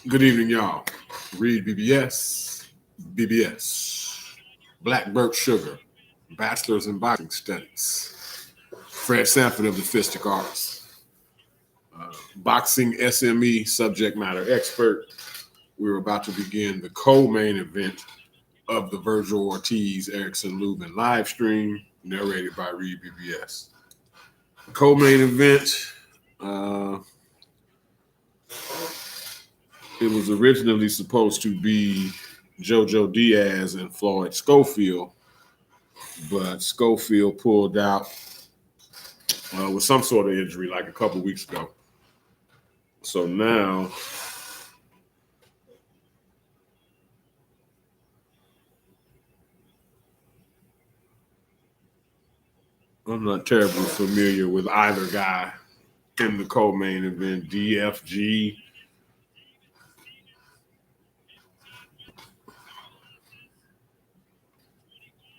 Good evening, y'all. REED-BBS, BBS, Black Birch Sugar, Bachelor's in Boxing Studies, Fred Sanford of the Fistic Arts, Boxing SME subject matter expert. We're about to begin the co-main event of the VERGIL Ortiz, ERICKSON Lubin live stream, narrated by REED-BBS. Co-main event, it was originally supposed to be JoJo Diaz and Floyd Schofield, but Schofield pulled out with some sort of injury like a couple weeks ago. So now I'm not terribly familiar with either guy in the co-main event, DFG.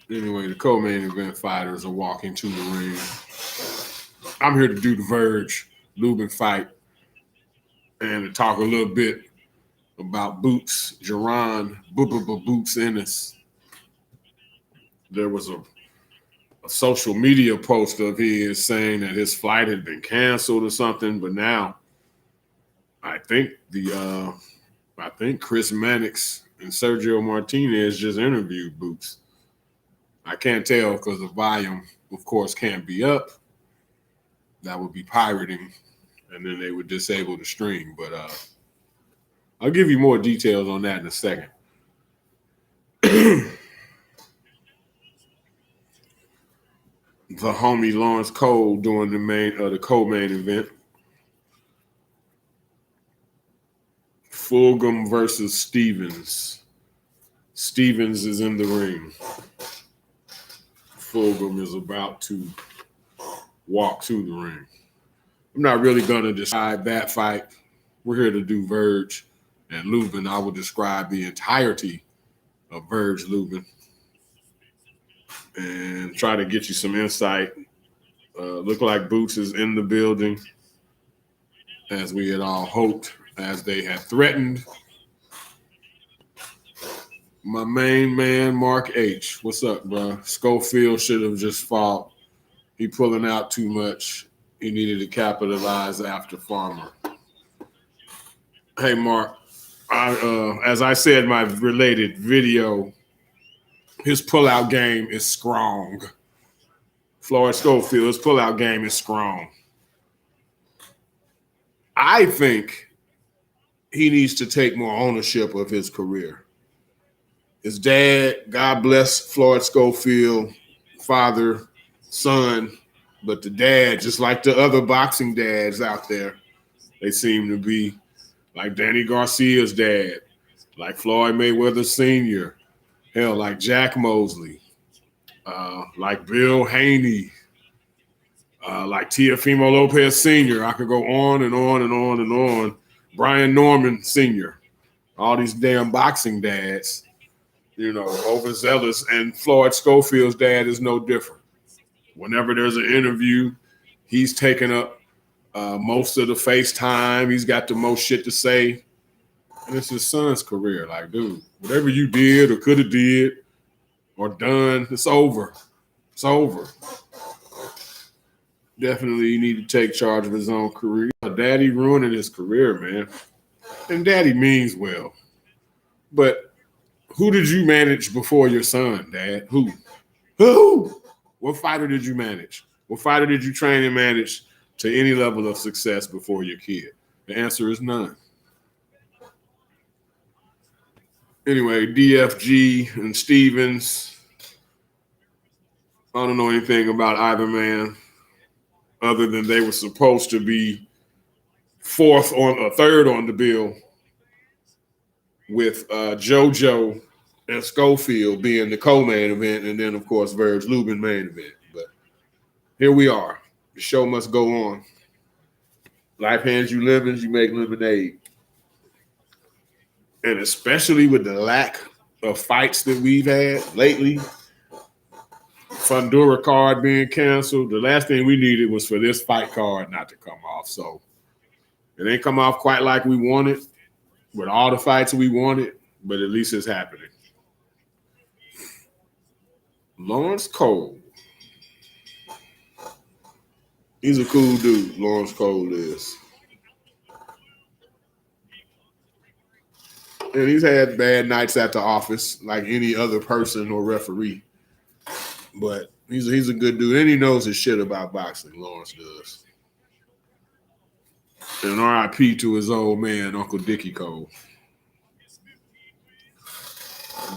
Anyway, the co-main event fighters are walking to the ring. I'm here to do the Verge Lubin fight and to talk a little bit about Boots, Jerron Boots Ennis. There was a social media post of his saying that his flight had been canceled or something, but now I think Chris Mannix and Sergio Martinez just interviewed Boots. I can't tell because the volume, of course, can't be up. That would be pirating, and then they would disable the stream. But I'll give you more details on that in a second. The homie Lawrence Cole doing the co-main event. Fulgham versus Stevens. Stevens is in the ring. Fulgham is about to walk to the ring. I'm not really going to describe that fight. We're here to do Verge and Lubin. I will describe the entirety of Verge Lubin and try to get you some insight. Look like Boots is in the building, as we had all hoped, as they had threatened. My main man, Mark H. What's up, bro? Schofield should have just fought. He pulling out too much. He needed to capitalize after Farmer. Hey, Mark. As I said in my related video, his pullout game is strong. Floyd Schofield, his pullout game is strong. I think he needs to take more ownership of his career. His dad, God bless Floyd Schofield, father, son, but the dad, just like the other boxing dads out there, they seem to be like Danny Garcia's dad, like Floyd Mayweather Sr., hell, like Jack Mosley, like Bill Haney, like Teofimo Lopez Sr. I could go on and on and on and on. Brian Norman Sr., all these damn boxing dads, you know, overzealous, and Floyd Schofield's dad is no different. Whenever there's an interview, he's taking up most of the face time. He's got the most shit to say. And it's his son's career. Like, dude, whatever you did or could have did or done, it's over. It's over. Definitely you need to take charge of his own career. Daddy ruining his career, man. And daddy means well. But who did you manage before your son, Dad? Who? What fighter did you manage? What fighter did you train and manage to any level of success before your kid? The answer is none. Anyway, DFG and Stevens, I don't know anything about either man other than they were supposed to be third on the bill, with JoJo and Schofield being the co-main event, and then, of course, Verge Lubin main event. But here we are. The show must go on. Life hands you lemons, you make lemonade. And especially with the lack of fights that we've had lately, Fundura card being canceled, the last thing we needed was for this fight card not to come off. So it ain't come off quite like we wanted. with all the fights we wanted, but at least it's happening. Lawrence Cole. He's a cool dude, Lawrence Cole is. And he's had bad nights at the office like any other person or referee. But he's a good dude. And he knows his shit about boxing, Lawrence does. And RIP to his old man, Uncle Dickie Cole.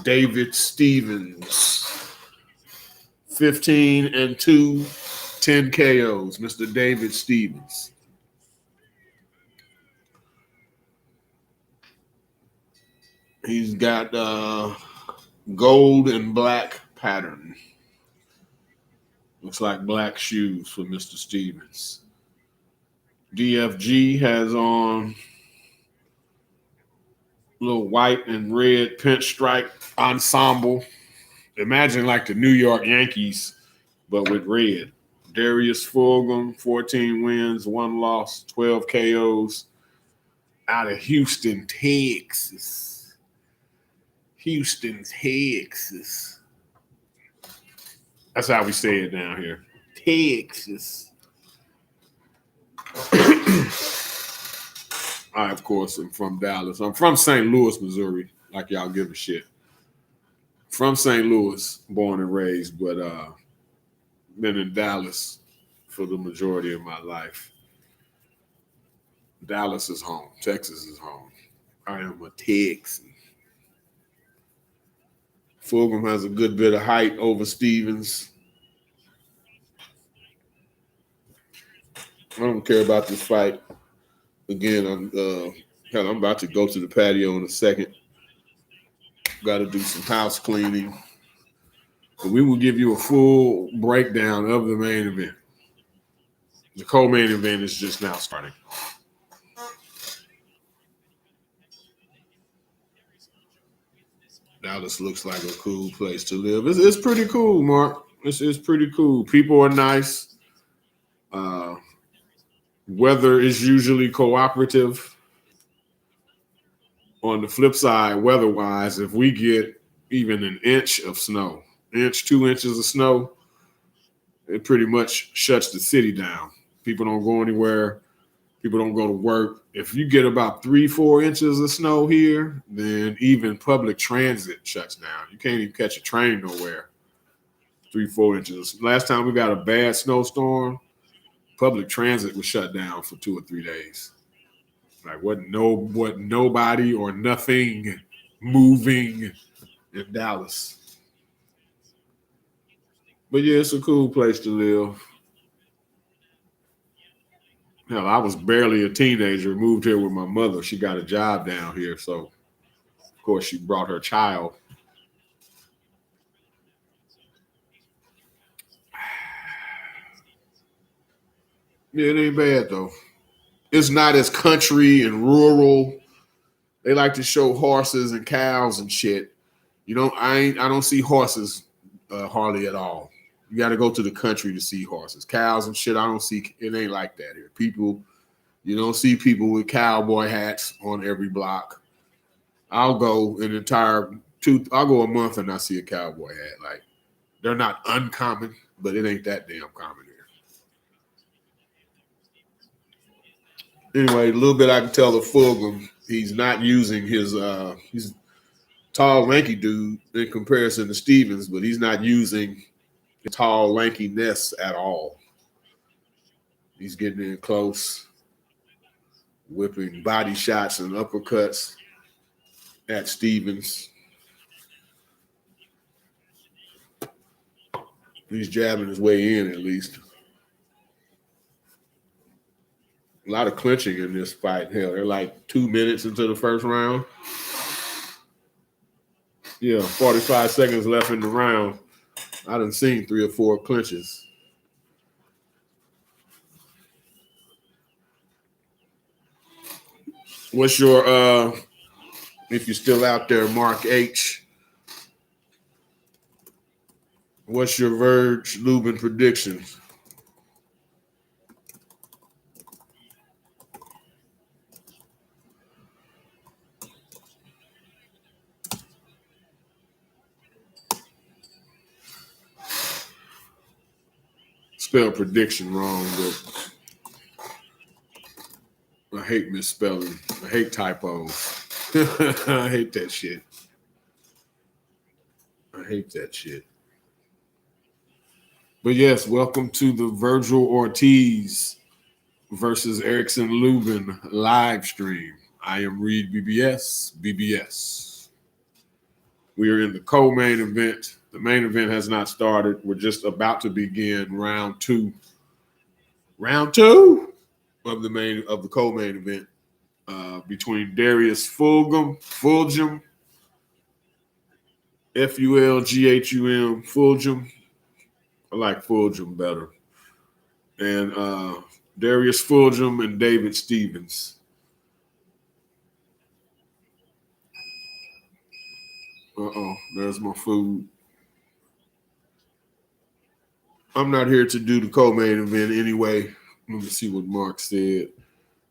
David Stevens. 15-2, 10 KOs. Mr. David Stevens. He's got gold and black pattern. Looks like black shoes for Mr. Stevens. DFG has on little white and red pinstripe ensemble. Imagine like the New York Yankees, but with red. Darius Fulgham, 14 wins, 1 loss, 12 KOs out of Houston, Texas. Houston, Texas. That's how we say it down here. Texas. I, of course, am from Dallas. I'm from St. Louis, Missouri, like y'all give a shit. From St. Louis, born and raised, but been in Dallas for the majority of my life. Dallas is home. Texas is home. I am a Texan. Fulgham has a good bit of height over Stevens. I don't care about this fight. Again, I'm about to go to the patio in a second. Got to do some house cleaning. But we will give you a full breakdown of the main event. The co-main event is just now starting. Dallas looks like a cool place to live. It's pretty cool, Mark. It's pretty cool. People are nice. Weather is usually cooperative. On the flip side, weather-wise, if we get even an inch of snow, 2 inches of snow, it pretty much shuts the city down. People don't go anywhere. People don't go to work. If you get about 3-4 inches of snow here, then even public transit shuts down. You can't even catch a train nowhere. 3-4 inches. Last time we got a bad snowstorm, public transit was shut down for 2 or 3 days. Like wasn't nobody or nothing moving in Dallas. But yeah, it's a cool place to live. Hell, I was barely a teenager, moved here with my mother. She got a job down here, so of course she brought her child. Yeah, it ain't bad though. It's not as country and rural. They like to show horses and cows and shit. You know, I don't see horses hardly at all. You got to go to the country to see horses. Cows and shit, I don't see. It ain't like that here. People, you don't see people with cowboy hats on every block. I'll go I'll go a month and I see a cowboy hat. Like, they're not uncommon, but it ain't that damn common here. Anyway, a little bit I can tell of Fulgham. He's not using his he's a tall, lanky dude in comparison to Stevens, but he's not using his tall, lankiness at all. He's getting in close, whipping body shots and uppercuts at Stevens. He's jabbing his way in at least. A lot of clinching in this fight. Hell, they're like 2 minutes into the first round. Yeah, 45 seconds left in the round. I done seen 3 or 4 clinches. What's your, if you're still out there, Mark H., what's your Verge Lubin predictions? spelled prediction wrong, but I hate misspelling. I hate typos. I hate that shit. I hate that shit. But yes, welcome to the Virgil Ortiz versus ERICKSON Lubin live stream. I am REED-BBS, BBS. We are in the co-main event. The main event has not started. We're just about to begin round two. Round two of the co-main event between Darius Fulghum, Fulghum, Fulghum. I like Fulghum better. And Darius Fulghum and David Stevens. Uh-oh, there's my food. I'm not here to do the co-main event anyway. Let me see what Mark said.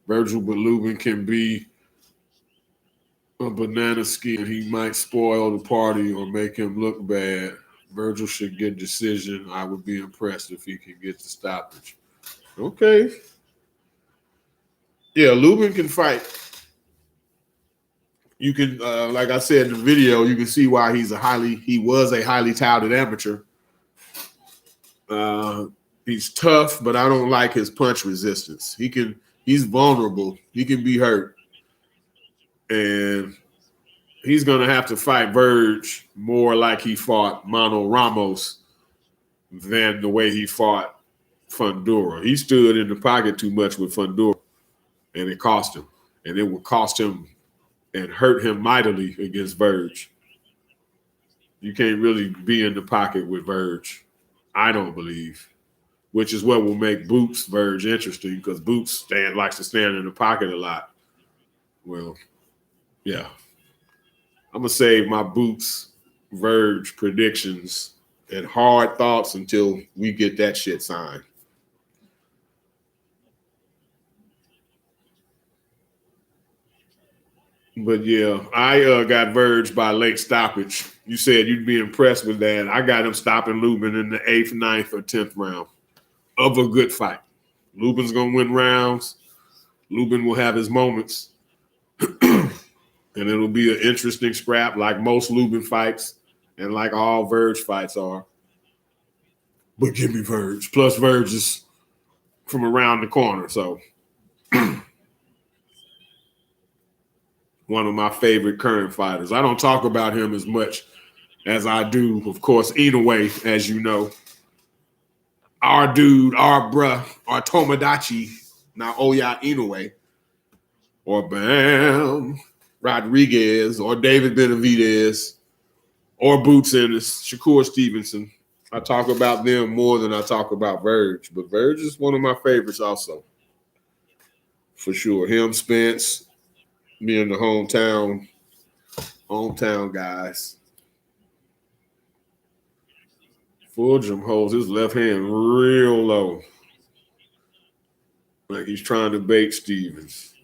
Virgil but Lubin can be a banana skin. He might spoil the party or make him look bad. Virgil should get decision. I would be impressed if he can get the stoppage. Okay. Yeah, Lubin can fight. You can, like I said in the video, you can see why he was a highly touted amateur. He's tough, but I don't like his punch resistance. He's vulnerable. He can be hurt. And he's going to have to fight Verge more like he fought Mano Ramos than the way he fought Fundora. He stood in the pocket too much with Fundora, and it cost him. And it will cost him and hurt him mightily against Verge. You can't really be in the pocket with Verge, I don't believe, which is what will make Boots Verge interesting, because Boots likes to stand in the pocket a lot. Well, yeah. I'm going to save my Boots Verge predictions and hard thoughts until we get that shit signed. But yeah, I got Verge by late stoppage. You said you'd be impressed with that. I got him stopping Lubin in the 8th, 9th, or 10th round of a good fight. Lubin's going to win rounds. Lubin will have his moments. And it'll be an interesting scrap like most Lubin fights and like all Verge fights are. But give me Verge. Plus Verge is from around the corner, so one of my favorite current fighters. I don't talk about him as much as I do, of course, Inoue, as you know. Our dude, our bruh, our Tomodachi, Naoya Inoue, or Bam Rodriguez, or David Benavidez, or Boots Ennis, Shakur Stevenson. I talk about them more than I talk about Verge, but Verge is one of my favorites also, for sure. Him, Spence, being the hometown guys. Fulghum holds his left hand real low, like he's trying to bait Stevens.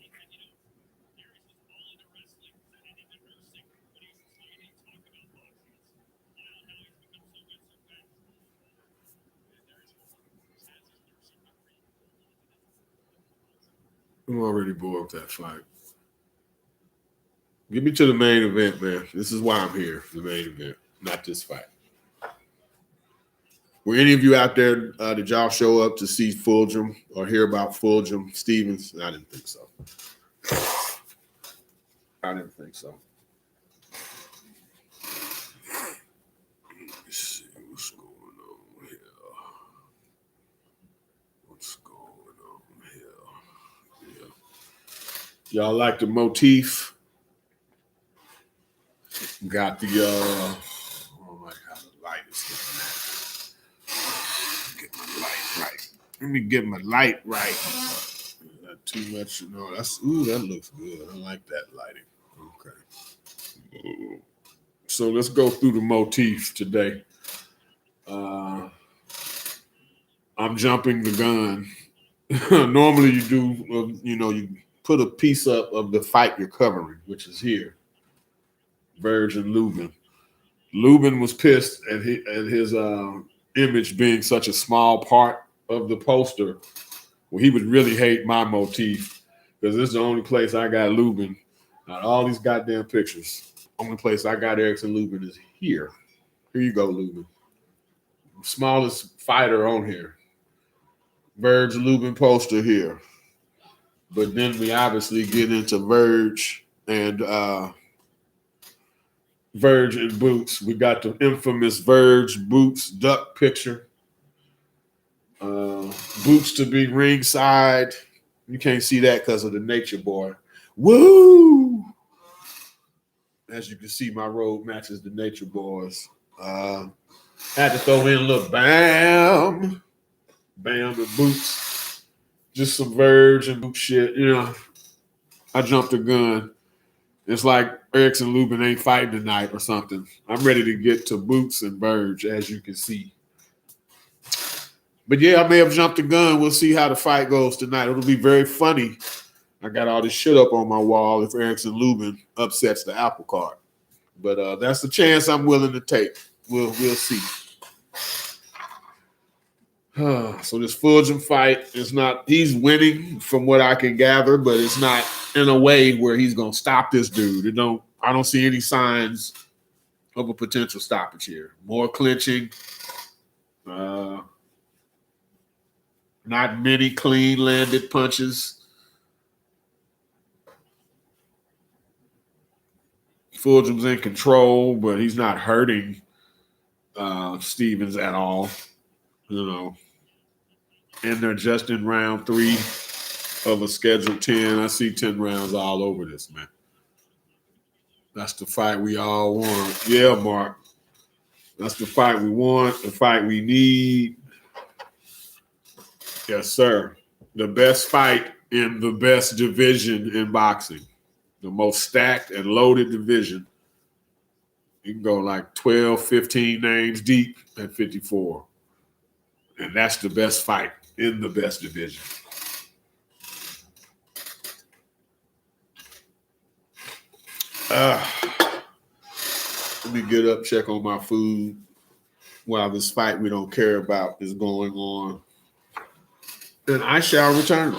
I'm already bored with that fight. Get me to the main event, man. This is why I'm here, the main event, not this fight. Were any of you out there, did y'all show up to see Fulghum or hear about Fulghum Stevens? I didn't think so. I didn't think so. Let me see what's going on here. What's going on here? Yeah. Y'all like the motif? Got the oh my god, the light is getting get my light right. Let me get my light right. Not too much, no. That looks good. I like that lighting. Okay. So let's go through the motif today. I'm jumping the gun. Normally you do, you put a piece up of the fight you're covering, which is here. Verge and Lubin. Lubin was pissed at his image being such a small part of the poster, well, he would really hate my motif because this is the only place I got Lubin. Not all these goddamn pictures. Only place I got ERICKSON LUBIN is here. Here you go, Lubin. Smallest fighter on here. VERGIL LUBIN poster here. But then we obviously get into Verge and Verge and Boots. We got the infamous Verge Boots duck picture. Boots to be ringside. You can't see that because of the Nature Boy. Woo! As you can see, my robe matches the Nature Boys. Had to throw in a little bam. Bam and Boots. Just some Verge and Boot shit. You know, I jumped the gun. It's like ERICKSON LUBIN ain't fighting tonight or something. I'm ready to get to Boots and Verge, as you can see. But yeah, I may have jumped the gun. We'll see how the fight goes tonight. It'll be very funny. I got all this shit up on my wall if ERICKSON LUBIN upsets the apple cart. But that's the chance I'm willing to take. We'll see. So this Fulgham fight is not, he's winning from what I can gather, but it's not in a way where he's gonna stop this dude. I don't see any signs of a potential stoppage here. More clinching. Not many clean landed punches. Fulgham's in control, but he's not hurting Stevens at all. You know, and they're just in round 3 of a scheduled 10. I see 10 rounds all over this, man. That's the fight we all want. Yeah, Mark. That's the fight we want, the fight we need. Yes, sir. The best fight in the best division in boxing. The most stacked and loaded division. You can go like 12, 15 names deep at 54. And that's the best fight in the best division. Let me get up, check on my food while this fight we don't care about is going on. And I shall return.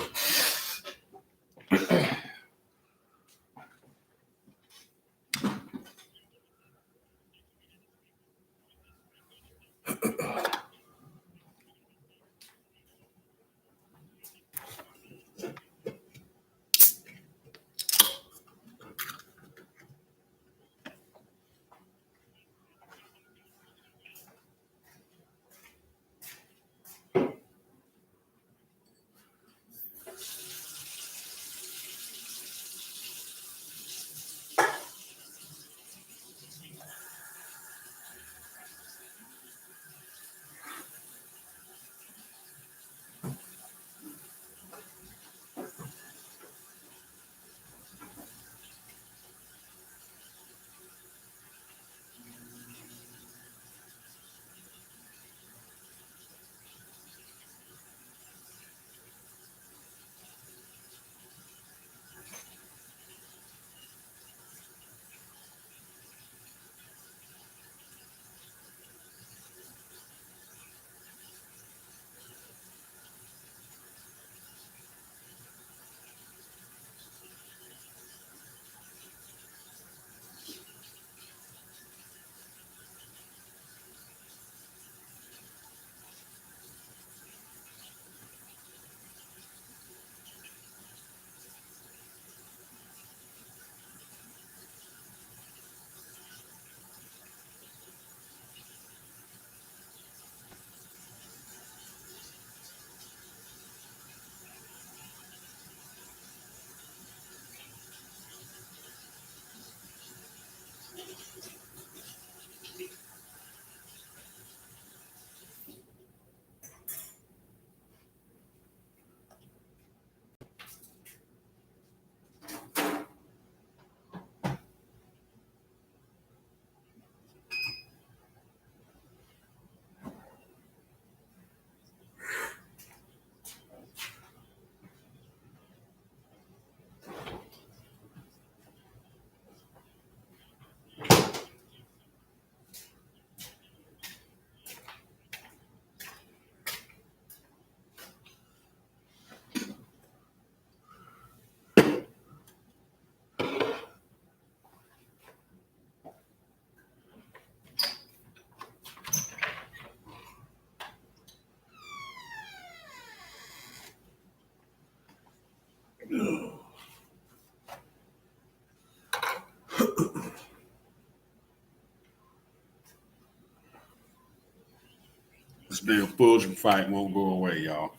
This damn Fulton fight won't go away, y'all.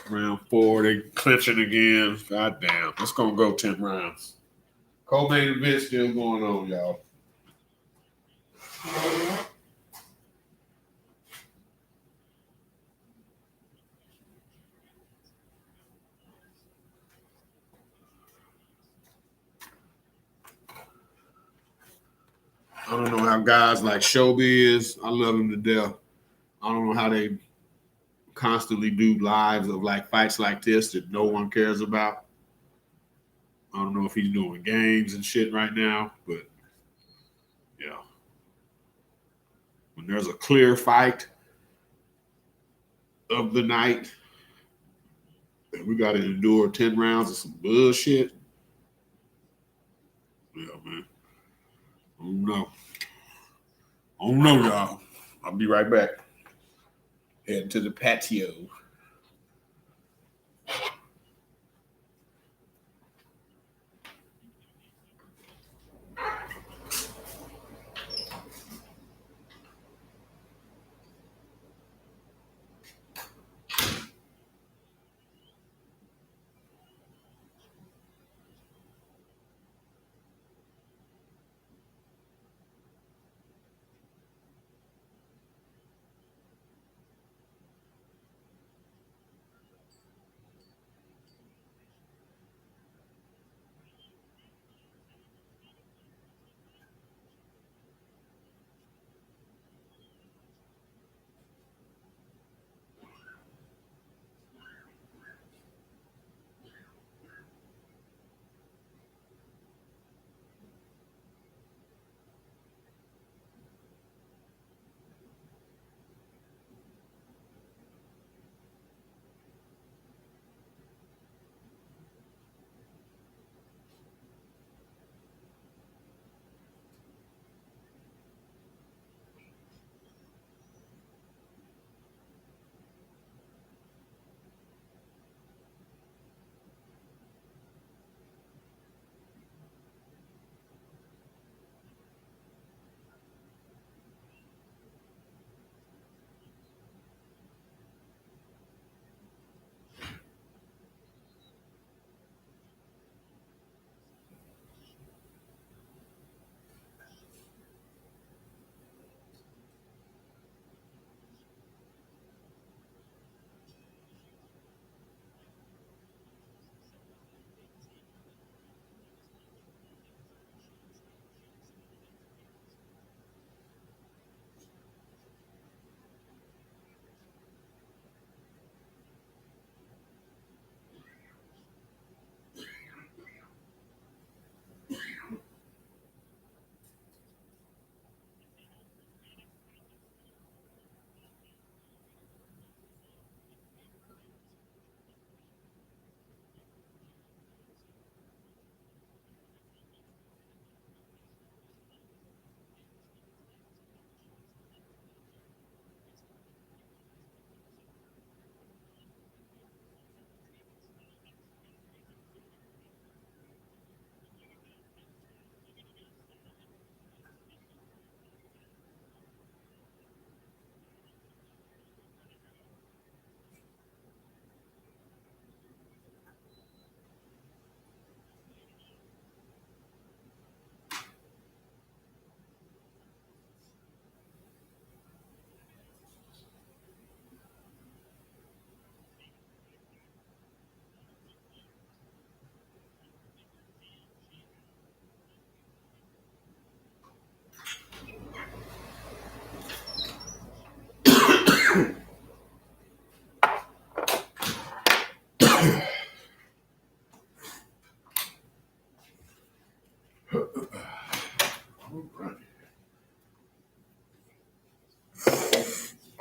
Round 4, they clinching again. God damn. It's going to go 10 rounds. Co-main event still going on, y'all. I don't know how guys like Showbiz, I love him to death. I don't know how they constantly do lives of like fights like this that no one cares about. I don't know if he's doing games and shit right now, but yeah. When there's a clear fight of the night, and we got to endure 10 rounds of some bullshit. Yeah, man. I don't know, y'all. I'll be right back. Heading to the patio.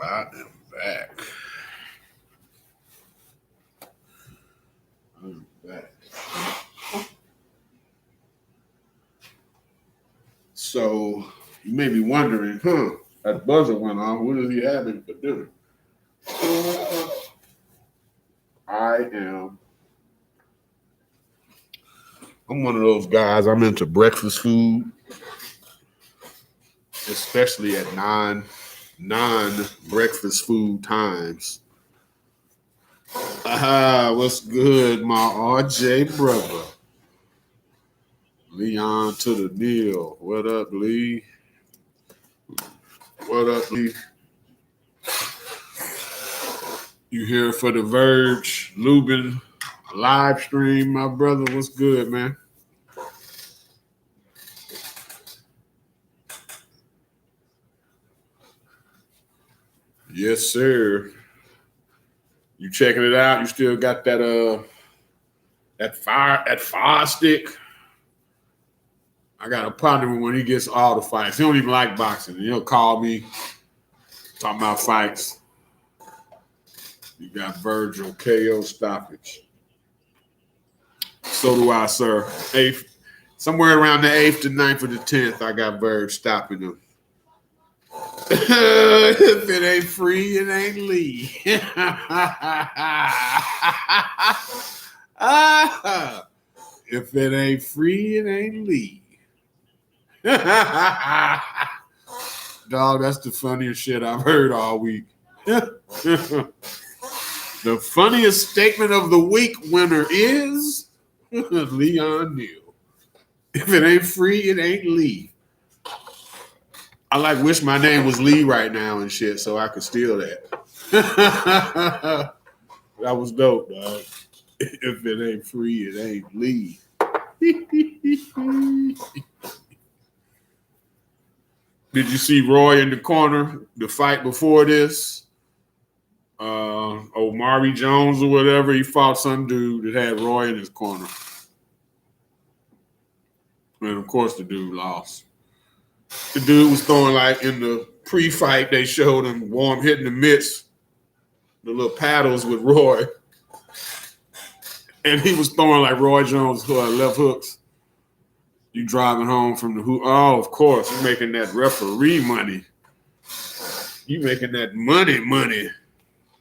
I am back. I'm back. So you may be wondering, that buzzer went off. What is he having for dinner? I'm one of those guys. I'm into breakfast food, especially at 9, non-breakfast food times. What's good, my RJ brother? Leon to the Neil. What up, Lee? What up, Lee? You here for the Verge Lubin live stream, my brother? What's good, man? Yes, sir. You checking it out? You still got that fire stick? I got a partner when he gets all the fights. He don't even like boxing. He'll call me talking about fights. You got Virgil KO stoppage. So do I, sir. Somewhere around the 8th to 9th or the 10th, I got Verge stopping him. If it ain't free, it ain't Lee. If it ain't free, it ain't Lee. Dog, that's the funniest shit I've heard all week. The funniest statement of the week winner is Leon Neal. If it ain't free, it ain't Lee. I wish my name was Lee right now and shit so I could steal that. That was dope, dog. If it ain't free, it ain't Lee. Did you see Roy in the corner, the fight before this? Omari Jones or whatever, he fought some dude that had Roy in his corner. And of course the dude lost. The dude was throwing in the pre-fight, they showed him warm hitting the mitts, the little paddles with Roy. And he was throwing like Roy Jones left hooks. You driving home from the hoop. Oh, of course, you're making that referee money. You making that money.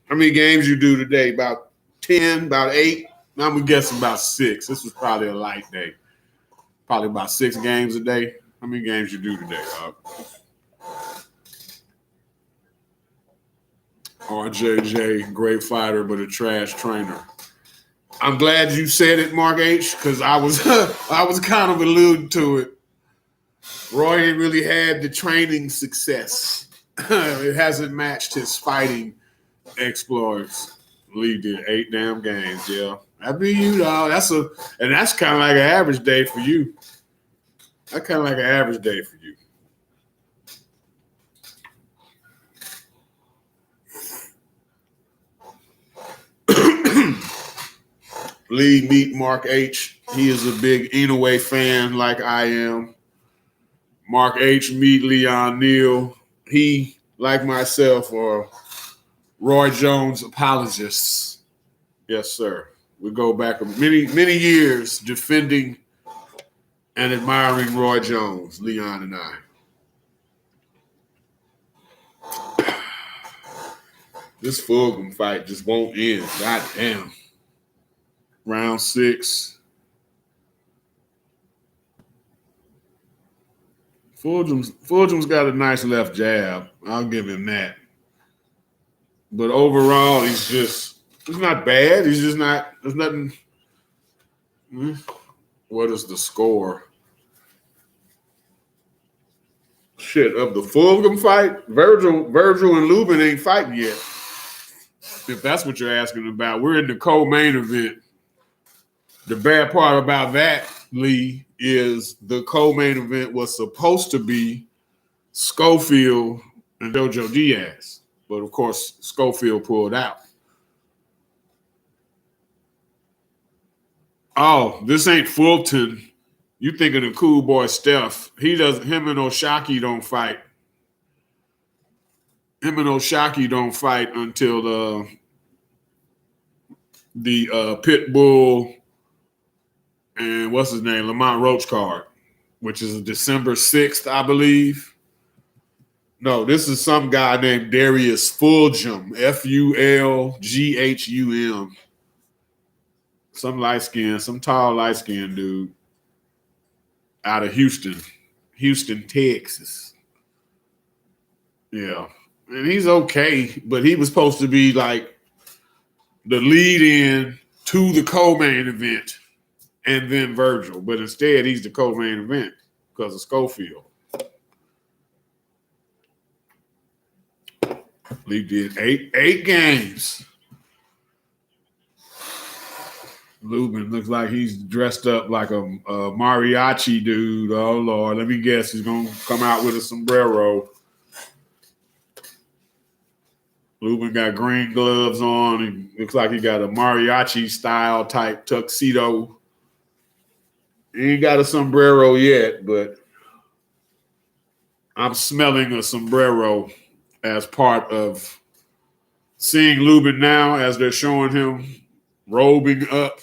How many games you do today? About 10, about 8? I'm going to guess about 6. This was probably a light day. Probably about 6 games a day. How many games you do today, dog? RJJ, great fighter, but a trash trainer. I'm glad you said it, Mark H., because I was kind of alluding to it. Roy ain't really had the training success. It hasn't matched his fighting exploits. Lee did 8 damn games, yeah. That be you, dog. That's kind of like an average day for you. That's kind of like an average day for you. Lee, meet Mark H. He is a big Inoue fan like I am. Mark H. meet Leon Neal. He, like myself, are Roy Jones apologists. Yes, sir. We go back many, many years defending and admiring Roy Jones, Leon and I. This Fulgham fight just won't end. God damn. Round 6. Fulgham's got a nice left jab. I'll give him that. But overall, he's not bad. He's just not, there's nothing. What is the score? Shit, of the Fulgham fight, Virgil and Lubin ain't fighting yet. If that's what you're asking about. We're in the co-main event. The bad part about that, Lee, is the co-main event was supposed to be Schofield and Dojo Diaz. But, of course, Schofield pulled out. Oh, this ain't Fulton. You thinking of Cool Boy Steph. Him and Oshaki don't fight. Him and Oshaki don't fight until the Pitbull and what's his name, Lamont Roach card, which is December 6th, I believe. No, this is some guy named Darius Fulgham, Fulghum. Some tall light-skinned dude out of Houston, Texas. Yeah. And he's okay, but he was supposed to be like the lead in to the co-main event and then Virgil. But instead, he's the co-main event because of Schofield. Lee did eight games. Lubin looks like he's dressed up like a mariachi dude. Oh, Lord. Let me guess. He's going to come out with a sombrero. Lubin got green gloves on. He looks like he got a mariachi style type tuxedo. He ain't got a sombrero yet, but I'm smelling a sombrero as part of seeing Lubin now as they're showing him robing up.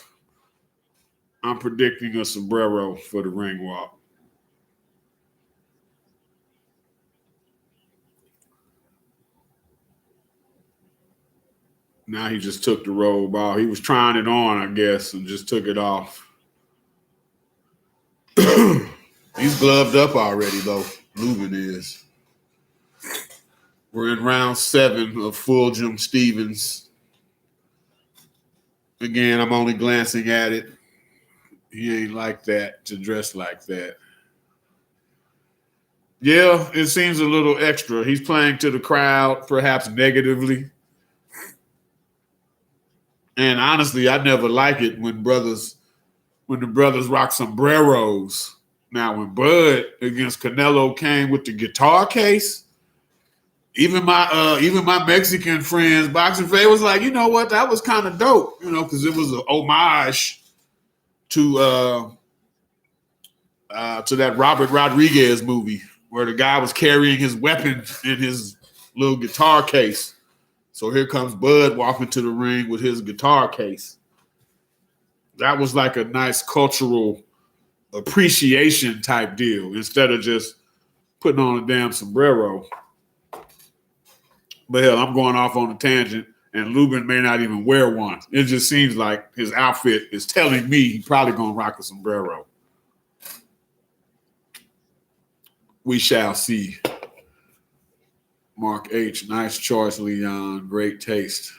I'm predicting a sombrero for the ring walk. Now he just took the robe off. He was trying it on, I guess, and just took it off. He's gloved up already, though. Lubin is. We're in round 7 of Fulgham Stevens. Again, I'm only glancing at it. He ain't like that to dress like that. Yeah, it seems a little extra. He's playing to the crowd, perhaps negatively. And honestly, I never like it when the brothers rock sombreros. Now, when Bud against Canelo came with the guitar case, even my Mexican friends, boxing fan, was like, you know what, that was kind of dope, because it was an homage to that Robert Rodriguez movie where the guy was carrying his weapon in his little guitar case. So here comes Bud walking to the ring with his guitar case. That was like a nice cultural appreciation type deal instead of just putting on a damn sombrero. But hell, I'm going off on a tangent, and Lubin may not even wear one. It just seems like his outfit is telling me he's probably going to rock a sombrero. We shall see. Mark H. Nice choice, Leon. Great taste.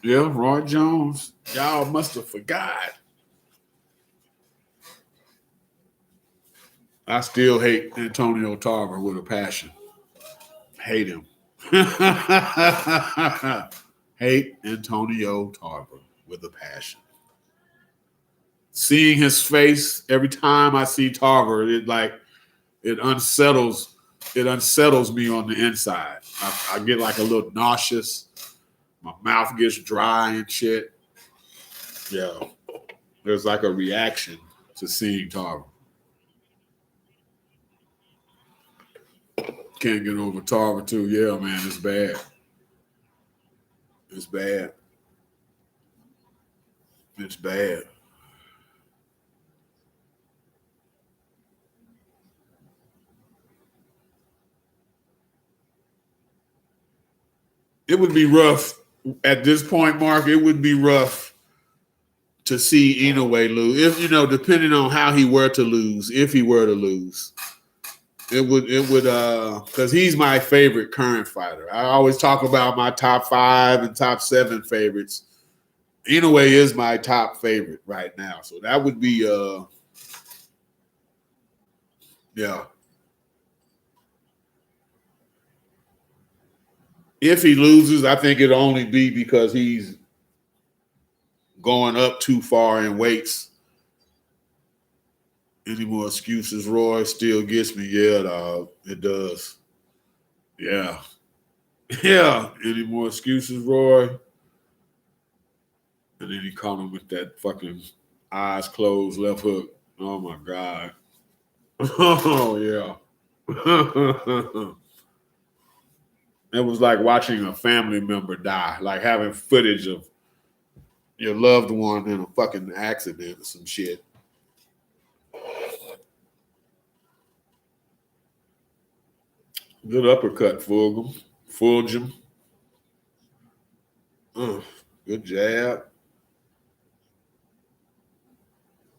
Yeah, Roy Jones. Y'all must have forgot. I still hate Antonio Tarver with a passion. Hate him. Hate Antonio Tarver with a passion. Seeing his face every time I see Tarver, it unsettles me on the inside. I get like a little nauseous. My mouth gets dry and shit. Yeah. There's like a reaction to seeing Tarver. Can't get over Tarver too. Yeah, man, it's bad. It's bad. It's bad. It would be rough at this point, Mark. It would be rough to see Inoue lose. If depending on how he were to lose, if he were to lose. It would because he's my favorite current fighter. I always talk about my top 5 and top 7 favorites. Inoue is my top favorite right now. So that would be yeah. If he loses, I think it'll only be because he's going up too far in weights. Any more excuses, Roy? Still gets me. Yeah, dog. It does. Yeah. Yeah. Any more excuses, Roy? And then he caught him with that fucking eyes closed left hook. Oh, my God. Oh, yeah. It was like watching a family member die, like having footage of your loved one in a fucking accident or some shit. Good uppercut, Fulgham. Good jab.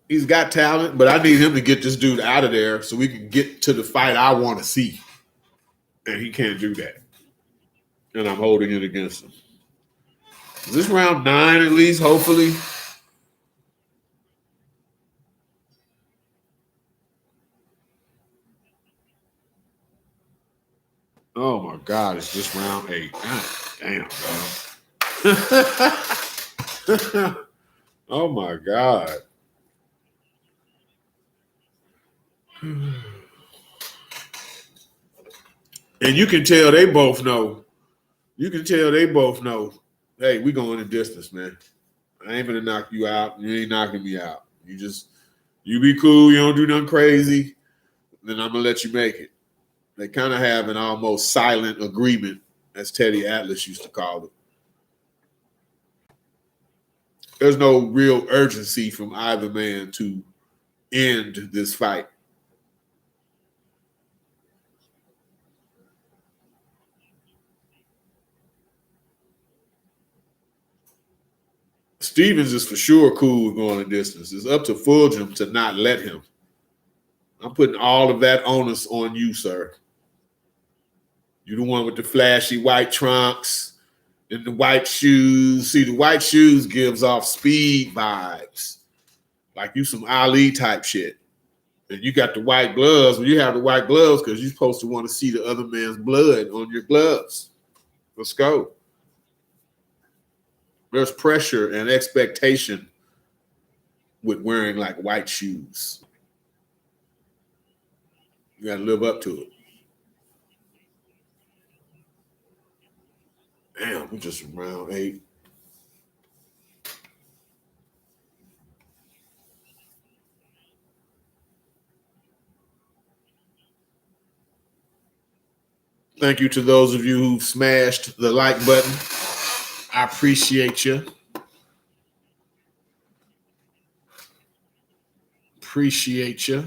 He's got talent, but I need him to get this dude out of there so we can get to the fight I want to see. And he can't do that. And I'm holding it against him. Is this round 9 at least, hopefully? Oh my God, it's just round 8. God damn, bro. Oh my God. And you can tell they both know. Hey, we going the distance, man. I ain't gonna knock you out. You ain't knocking me out. You be cool. You don't do nothing crazy. Then I'm gonna let you make it. They kind of have an almost silent agreement, as Teddy Atlas used to call it. There's no real urgency from either man to end this fight. Stevens is for sure cool with going the distance. It's up to Fulgham to not let him. I'm putting all of that onus on you, sir. You the one with the flashy white trunks and the white shoes. See, the white shoes gives off speed vibes. Like you some Ali type shit. And you got the white gloves. Well, you have the white gloves because you're supposed to want to see the other man's blood on your gloves. Let's go. There's pressure and expectation with wearing like white shoes. You got to live up to it. Damn, we're just round 8. Thank you to those of you who smashed the like button. I appreciate you. Appreciate you.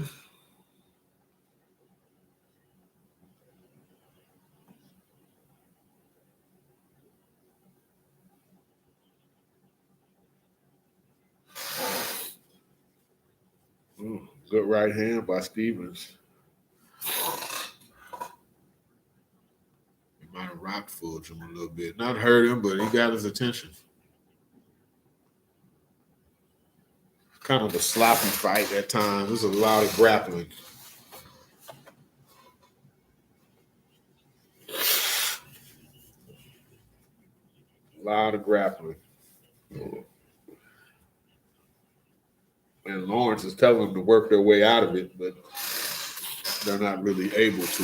Good right hand by Stevens. He might have rocked Fulgham a little bit. Not hurt him, but he got his attention. Kind of a sloppy fight at times. There's a lot of grappling. A lot of grappling. And Lawrence is telling them to work their way out of it, but they're not really able to.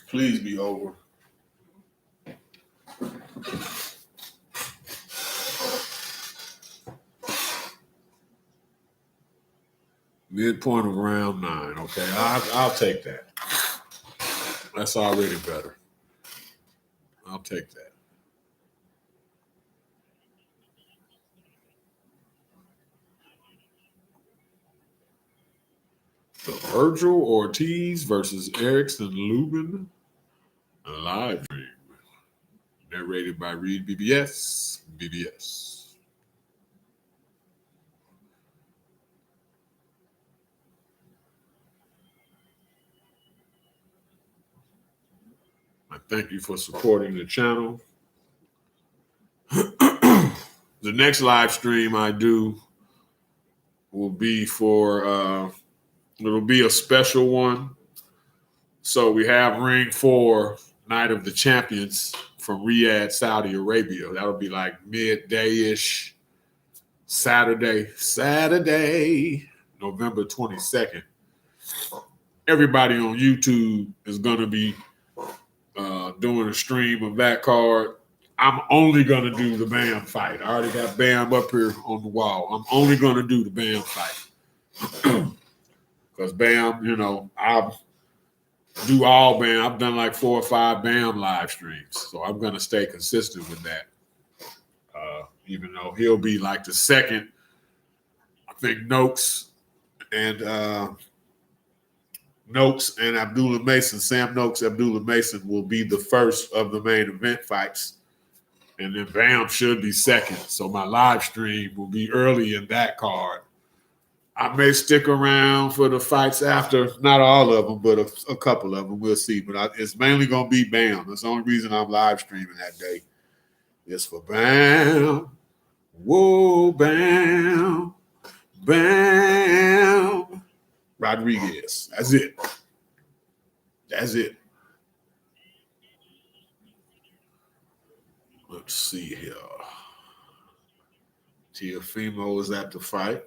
Please be over. Midpoint of round 9. Okay, I'll take that. That's already better. I'll take that. The Virgil Ortiz versus ERICKSON LUBIN live stream. Narrated by REED-BBS. BBS. I thank you for supporting the channel. The next live stream I do will be for, it'll be a special one. So we have Ring 4, Night of the Champions from Riyadh, Saudi Arabia. That'll be like midday-ish Saturday, November 22nd. Everybody on YouTube is going to be doing a stream of that card. I'm only going to do the Bam fight. I already got Bam up here on the wall. I'm only going to do the Bam fight. Because Bam, you know, I'll do all Bam. I've done like 4 or 5 Bam live streams. So I'm going to stay consistent with that. Even though he'll be like the second, I think Noakes and Abdullah Mason, Sam Noakes, Abdullah Mason will be the first of the main event fights. And then Bam should be second. So my live stream will be early in that card. I may stick around for the fights after, not all of them, but a couple of them. We'll see. But it's mainly going to be Bam. That's the only reason I'm live streaming that day. It's for Bam. Whoa, Bam. Bam. Rodriguez. That's it. That's it. Let's see here. Teofimo is at the fight.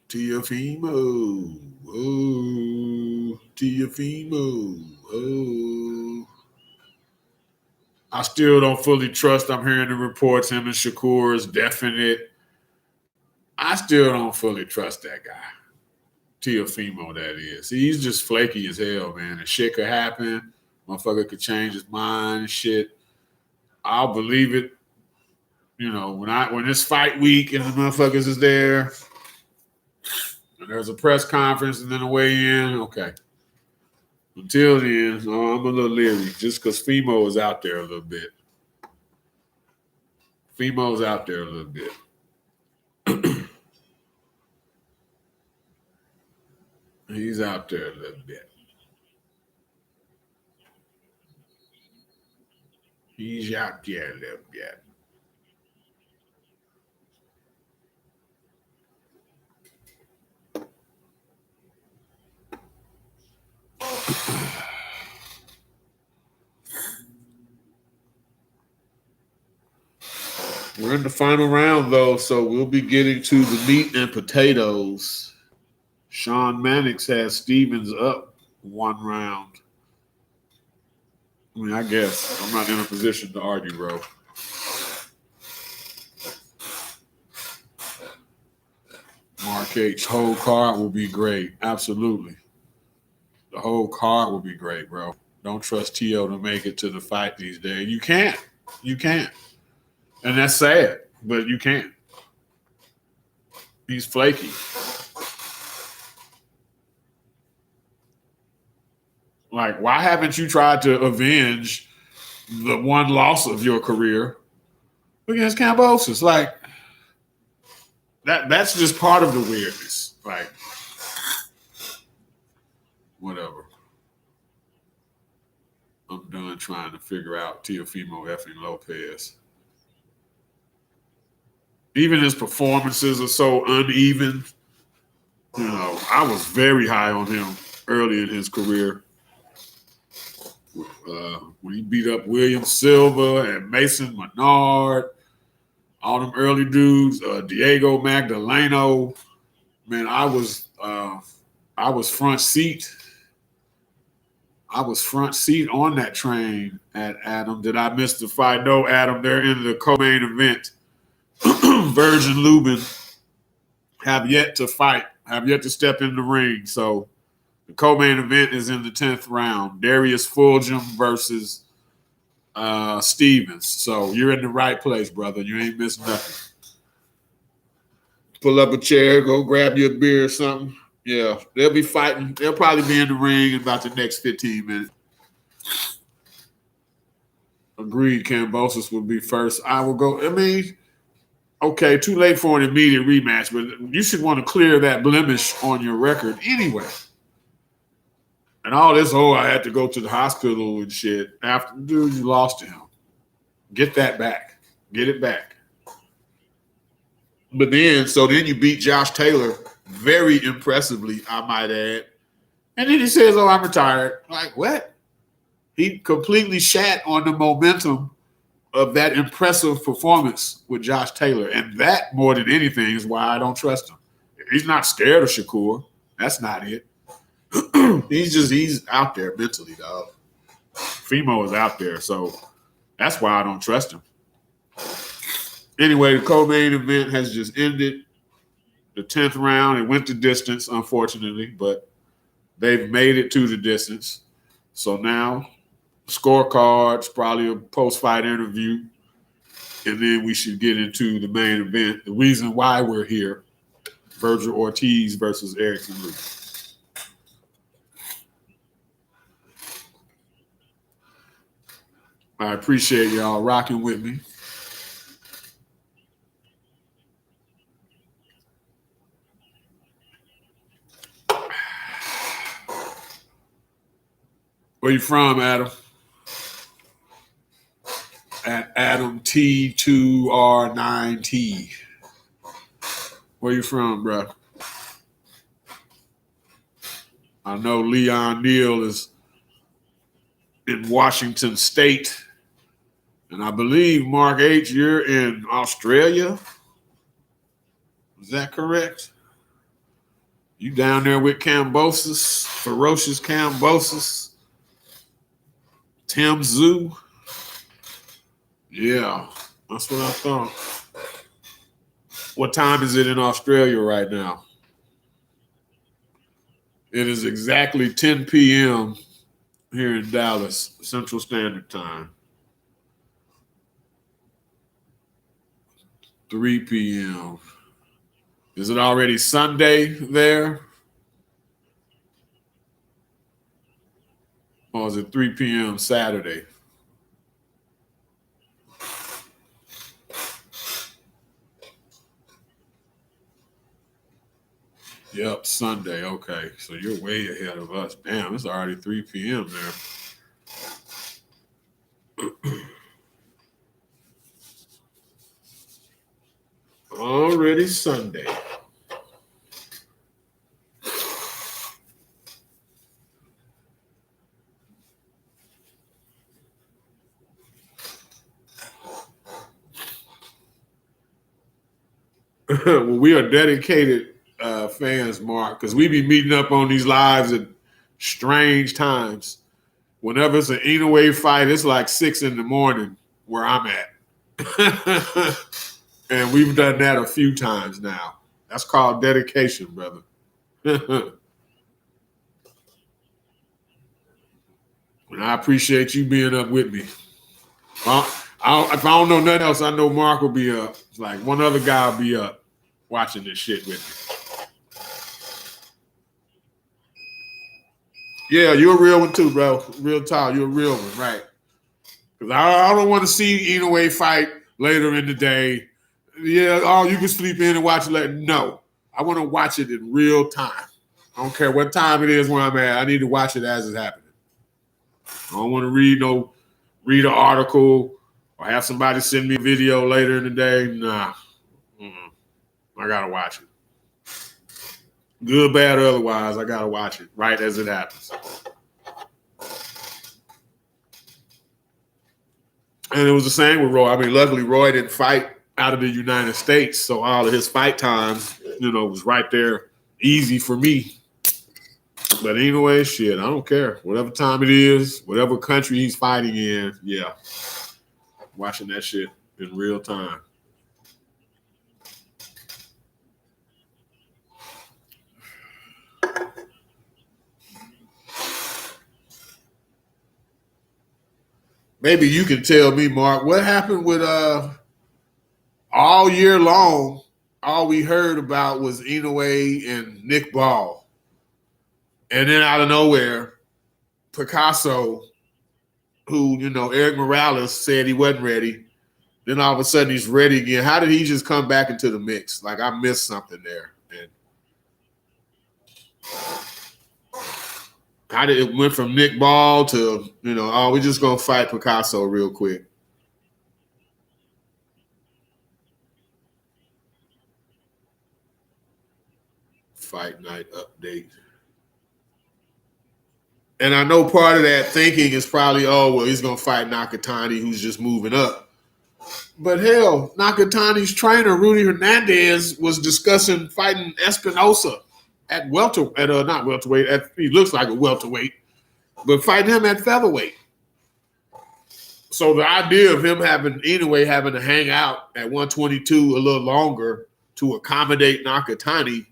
Teofimo. Oh, Teofimo. Oh. I still don't fully trust. I'm hearing the reports him and Shakur is definite. I still don't fully trust that guy. Teofimo, that is. He's just flaky as hell, man. And shit could happen. Motherfucker could change his mind and shit. I'll believe it. You know, when it's fight week and the motherfuckers is there, and there's a press conference and then a weigh-in, okay. Until then, I'm a little leery just because Fimo is out there a little bit. Fimo's out there a little bit. He's out there a little bit. He's out there a little bit. We're in the final round, though, so we'll be getting to the meat and potatoes. Sean Mannix has Stevens up 1 round. I mean, I guess I'm not in a position to argue, bro. Mark H. Whole card will be great. Absolutely. The whole card will be great, bro. Don't trust T.O. to make it to the fight these days. You can't. You can't. And that's sad, but you can't. He's flaky. Like, why haven't you tried to avenge the one loss of your career against Kambosos? Like, that's just part of the weirdness. Like, whatever. I'm done trying to figure out Teofimo effing Lopez. Even his performances are so uneven. You know, I was very high on him early in his career. When he beat up William Silva and Mason Menard, all them early dudes, Diego Magdaleno. Man, I was front seat I was front seat on that train at Adam. Did I miss the fight? No, Adam. They're in the co-main event. VERGIL Lubin have yet to fight, have yet to step in the ring. So the co-main event is in the 10th round. Darius Fulgham versus Stevens. So you're in the right place, brother. You ain't missing nothing. Pull up a chair, go grab you a beer or something. Yeah, they'll be fighting. They'll probably be in the ring in about the next 15 minutes. Agreed, Kambosos will be first. I will go. I mean, okay, too late for an immediate rematch, but you should want to clear that blemish on your record anyway. And all this, I had to go to the hospital and shit. After, dude, you lost to him. Get that back. Get it back. But then you beat Josh Taylor very impressively, I might add. And then he says, I'm retired. Like, what? He completely shat on the momentum of that impressive performance with Josh Taylor. And that, more than anything, is why I don't trust him. He's not scared of Shakur. That's not it. He's out there mentally, dog. Fimo is out there. So that's why I don't trust him. Anyway, the co-main event has just ended. The 10th round, it went the distance, unfortunately, but they've made it to the distance. So now, scorecards, probably a post-fight interview, and then we should get into the main event. The reason why we're here, VERGIL Ortiz versus ERICKSON Lubin. I appreciate y'all rocking with me. Where you from, Adam? At Adam T2R9T. Where you from, bro? I know Leon Neal is in Washington State. And I believe, Mark H., you're in Australia. Is that correct? You down there with Kambosos, Ferocious Kambosos, Tim Zoo? Yeah, that's what I thought. What time is it in Australia right now? It is exactly 10 p.m. here in Dallas, Central Standard Time. 3 p.m. Is it already Sunday there? Or is it 3 p.m. Saturday? Yep, Sunday. Okay, so you're way ahead of us. Damn, it's already 3 p.m. there. Already Sunday. Well, we are dedicated fans, Mark, because we be meeting up on these lives at strange times. Whenever it's an Inoue fight, it's like 6 in the morning where I'm at. And we've done that a few times now. That's called dedication, brother. And I appreciate you being up with me. If I don't know nothing else, I know Mark will be up. It's like one other guy will be up watching this shit with me. Yeah, you're a real one too, bro. Real talk. You're a real one, right? Because I don't want to see Inoue fight later in the day. Yeah, you can sleep in and watch it later. No, I want to watch it in real time. I don't care what time it is where I'm at. I need to watch it as it's happening. I don't want to read an article or have somebody send me a video later in the day. Nah. I got to watch it. Good, bad, or otherwise, I got to watch it right as it happens. And it was the same with Roy. I mean, luckily, Roy didn't fight out of the United States, so all of his fight times, was right there, easy for me. But anyway, shit, I don't care. Whatever time it is, whatever country he's fighting in, yeah. Watching that shit in real time. Maybe you can tell me, Mark, what happened with all year long, all we heard about was Inoue and Nick Ball. And then out of nowhere, Picasso, who, Eric Morales said he wasn't ready. Then all of a sudden he's ready again. How did he just come back into the mix? Like I missed something there. And how did it went from Nick Ball to, oh, we're just going to fight Picasso real quick. Fight night update. And I know part of that thinking is probably, oh, well, he's going to fight Nakatani, who's just moving up. But hell, Nakatani's trainer, Rudy Hernandez, was discussing fighting Espinosa at not welterweight. He looks like a welterweight, but fighting him at featherweight. So the idea of him having to hang out at 122 a little longer to accommodate Nakatani,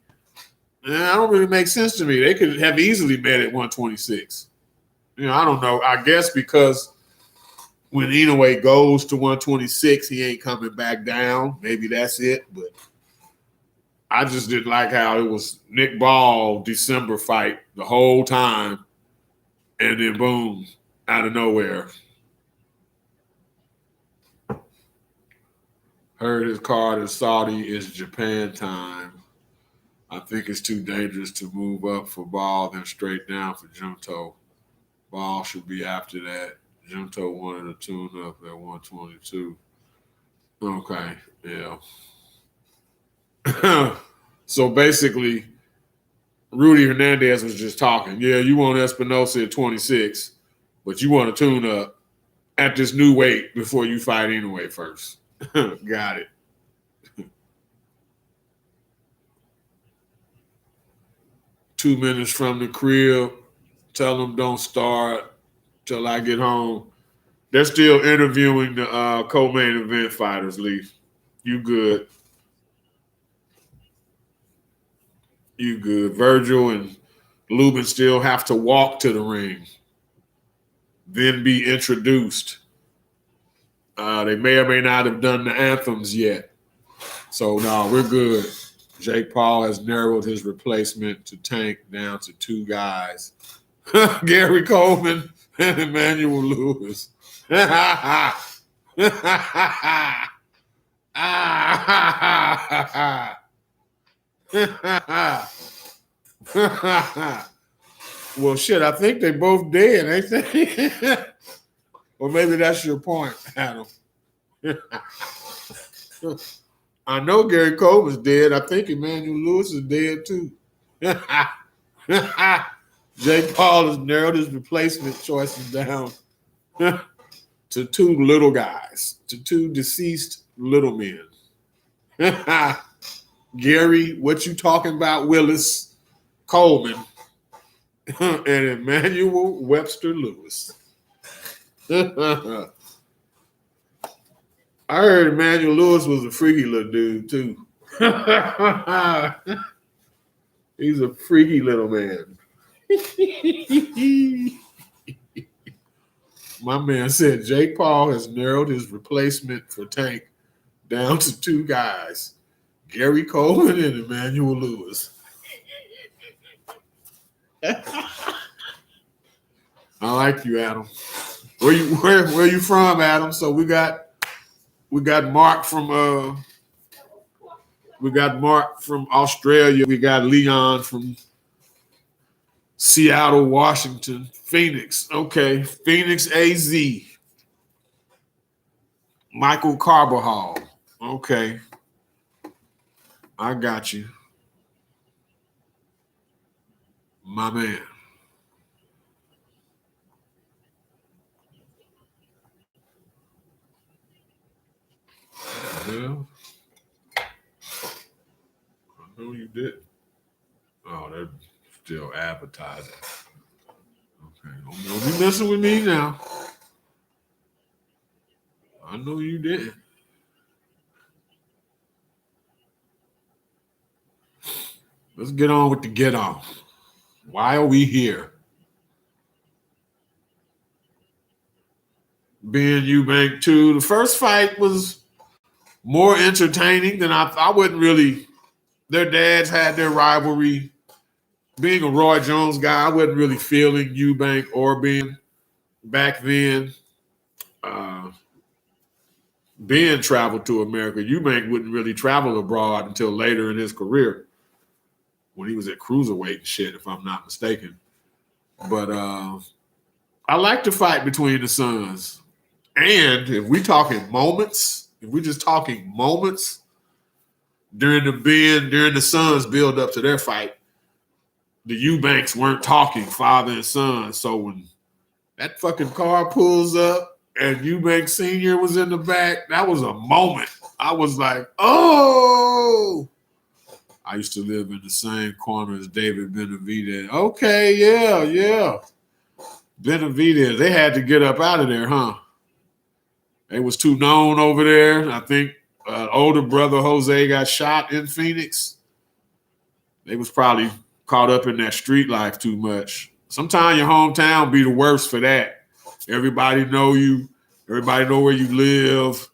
that don't really make sense to me. They could have easily met at 126. I don't know. I guess because when Inoue goes to 126, he ain't coming back down. Maybe that's it. But I just didn't like how it was Nick Ball December fight the whole time, and then boom, out of nowhere. Heard his card in Saudi is Japan time. I think it's too dangerous to move up for Ball, then straight down for Junto. Ball should be after that. Junto wanted a tune-up at 122. Okay, yeah. So basically, Rudy Hernandez was just talking. Yeah, you want Espinosa at 26, but you want a tune-up at this new weight before you fight Inoue first. Got it. Two minutes from the crib. Tell them don't start till I get home. They're still interviewing the co-main event fighters, Leaf. You good. You good. Virgil and Lubin still have to walk to the ring, then be introduced. They may or may not have done the anthems yet. So, no, we're good. Jake Paul has narrowed his replacement to Tank down to two guys. Gary Coleman and Emmanuel Lewis. Well, shit, I think they both dead, ain't they? Or maybe that's your point, Adam. I know Gary Coleman's dead. I think Emmanuel Lewis is dead too. Jake Paul has narrowed his replacement choices down to two little guys, to two deceased little men. Gary, what you talking about, Willis Coleman, and Emmanuel Webster Lewis. I heard Emmanuel Lewis was a freaky little dude, too. He's a freaky little man. My man said Jake Paul has narrowed his replacement for Tank down to two guys, Gary Coleman and Emmanuel Lewis. I like you, Adam. Where you from, Adam? So we got Mark from Australia. We got Leon from Seattle, Washington, Phoenix. Okay, Phoenix AZ. Michael Carbajal. Okay. I got you. My man. Well, I know you did. Oh, that Still advertising. Okay, don't be messing with me now. I know you did. Let's get on with the get on. Why are we here? Ben Eubank 2. The first fight was more entertaining than I wouldn't really. Their dads had their rivalry. Being a Roy Jones guy, I wasn't really feeling Eubank or Ben back then. Ben traveled to America. Eubank wouldn't really travel abroad until later in his career when he was at cruiserweight and shit, if I'm not mistaken. But I like the fight between the sons. And if we talking moments, if we just talking moments during the sons build up to their fight, the Eubanks weren't talking father and son. So when that fucking car pulls up and Eubank Sr. was in the back, that was a moment. I was like, oh. I used to live in the same corner as David Benavidez. Okay, yeah. Benavidez, they had to get up out of there, huh? They was too known over there. I think older brother Jose got shot in Phoenix. They was probably caught up in that street life too much. Sometimes your hometown be the worst for that. Everybody know you. Everybody know where you live.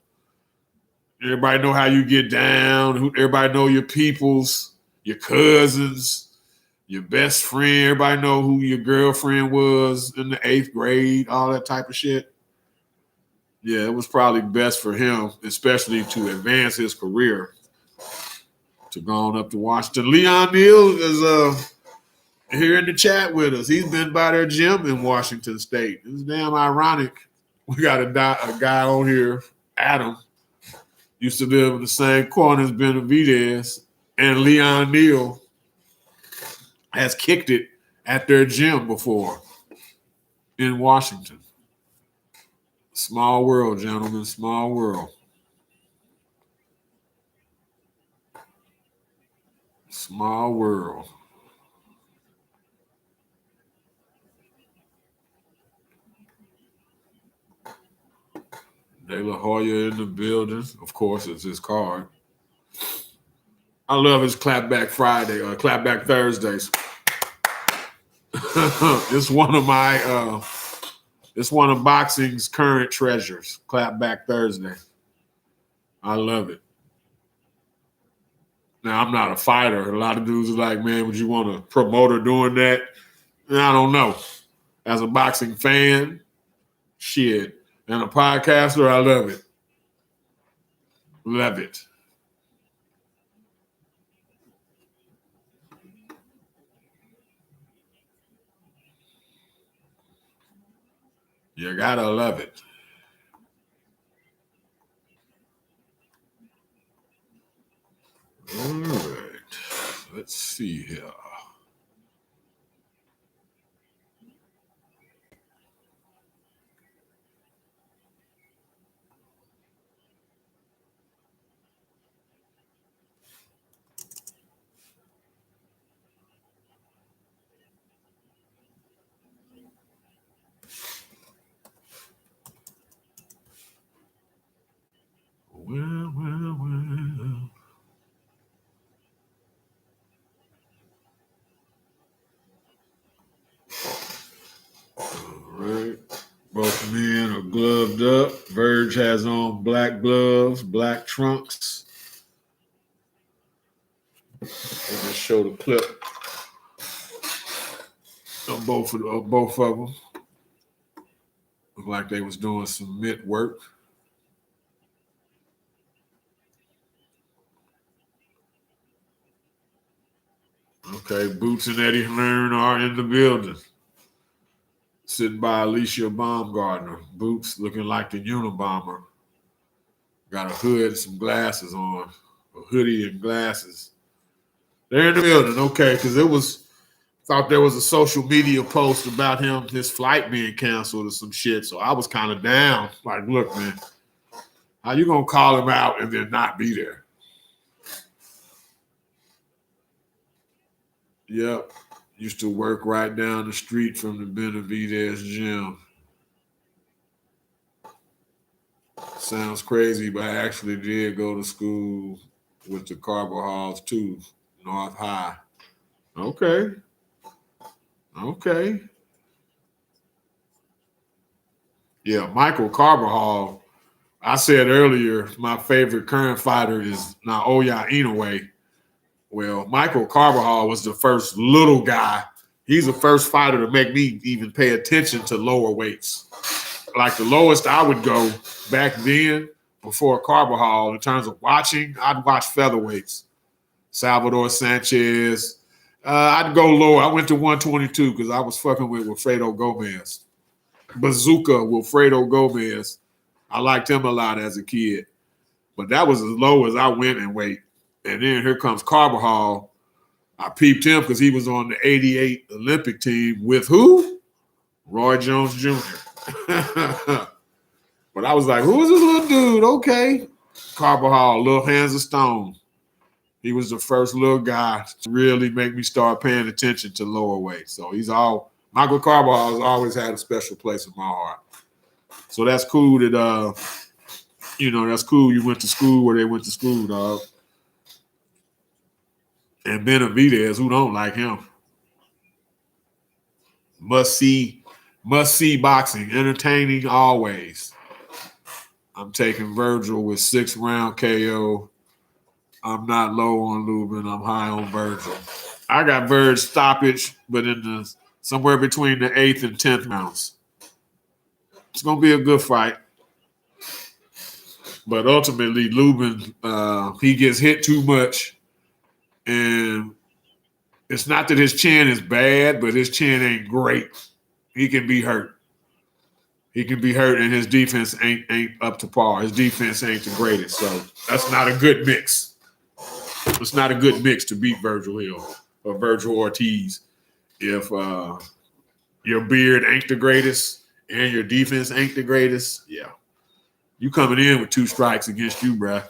Everybody know how you get down. Everybody know your peoples, your cousins, your best friend. Everybody know who your girlfriend was in the 8th grade, all that type of shit. Yeah, it was probably best for him, especially to advance his career, to go on up to Washington. Leon Neal is here in the chat with us. He's been by their gym in Washington State. It's damn ironic. We got a guy on here, Adam, used to live in the same corner as Benavidez, and Leon Neal has kicked it at their gym before in Washington. Small world, gentlemen, small world. Small world. De La Hoya in the building. Of course, it's his card. I love his clapback Friday or clapback Thursdays. It's one of boxing's current treasures. Clapback Thursday. I love it. Now, I'm not a fighter. A lot of dudes are like, man, would you want a promoter doing that? And I don't know. As a boxing fan, shit. And a podcaster, I love it. Love it. You gotta love it. All right. Let's see here. Well. All right. Both men are gloved up. Verge has on black gloves, black trunks. Let me show the clip of both of them. Look like they was doing some mitt work. Okay, Boots and Eddie Hearn are in the building. Sitting by Alicia Baumgartner. Boots looking like the Unabomber. Got a hood and some glasses on. A hoodie and glasses. They're in the building, okay, because thought there was a social media post about his flight being canceled or some shit, so I was kind of down. Like, look, man, how you gonna call him out and then not be there? Yep. Used to work right down the street from the VERGIL gym. Sounds crazy, but I actually did go to school with the Carbahalls too, North High. Okay. Okay. Yeah, Michael Carbajal. I said earlier, my favorite current fighter is Naoya Inoue. Well, Michael Carbajal was the first little guy. He's the first fighter to make me even pay attention to lower weights. Like the lowest I would go back then, before Carbajal, in terms of watching, I'd watch featherweights. Salvador Sanchez. I'd go lower. I went to 122 because I was fucking with Wilfredo Gomez. Bazooka Wilfredo Gomez. I liked him a lot as a kid. But that was as low as I went in weight. And then here comes Carbajal. I peeped him because he was on the 88 Olympic team with who? Roy Jones Jr. But I was like, who is this little dude? Okay. Carbajal, little hands of stone. He was the first little guy to really make me start paying attention to lower weight. So Michael Carbajal has always had a special place in my heart. So that's cool that, that's cool you went to school where they went to school, dog. And Benavidez, who don't like him? Must see boxing, entertaining always. I'm taking Virgil with 6-round KO. I'm not low on Lubin. I'm high on Virgil. I got Virg stoppage, but in somewhere between the 8th and 10th rounds. It's gonna be a good fight. But ultimately, Lubin, he gets hit too much. And it's not that his chin is bad, but his chin ain't great. He can be hurt. He can be hurt, and his defense ain't up to par. His defense ain't the greatest. So that's not a good mix. It's not a good mix to beat Virgil Hill or VERGIL ORTIZ if your beard ain't the greatest and your defense ain't the greatest. Yeah. You coming in with 2 strikes against you, bruh.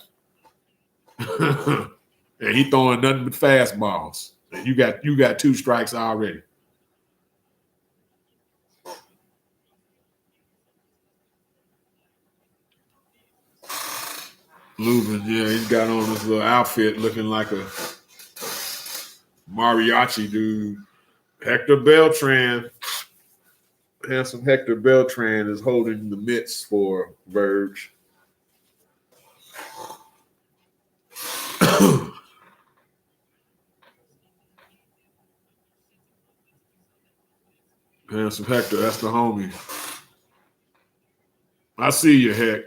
And he throwing nothing but fastballs. And you got 2 strikes already. Lubin, yeah, he's got on this little outfit looking like a mariachi dude. Hector Beltran, handsome Hector Beltran is holding the mitts for Verge. Handsome Hector, that's the homie. I see you, Heck.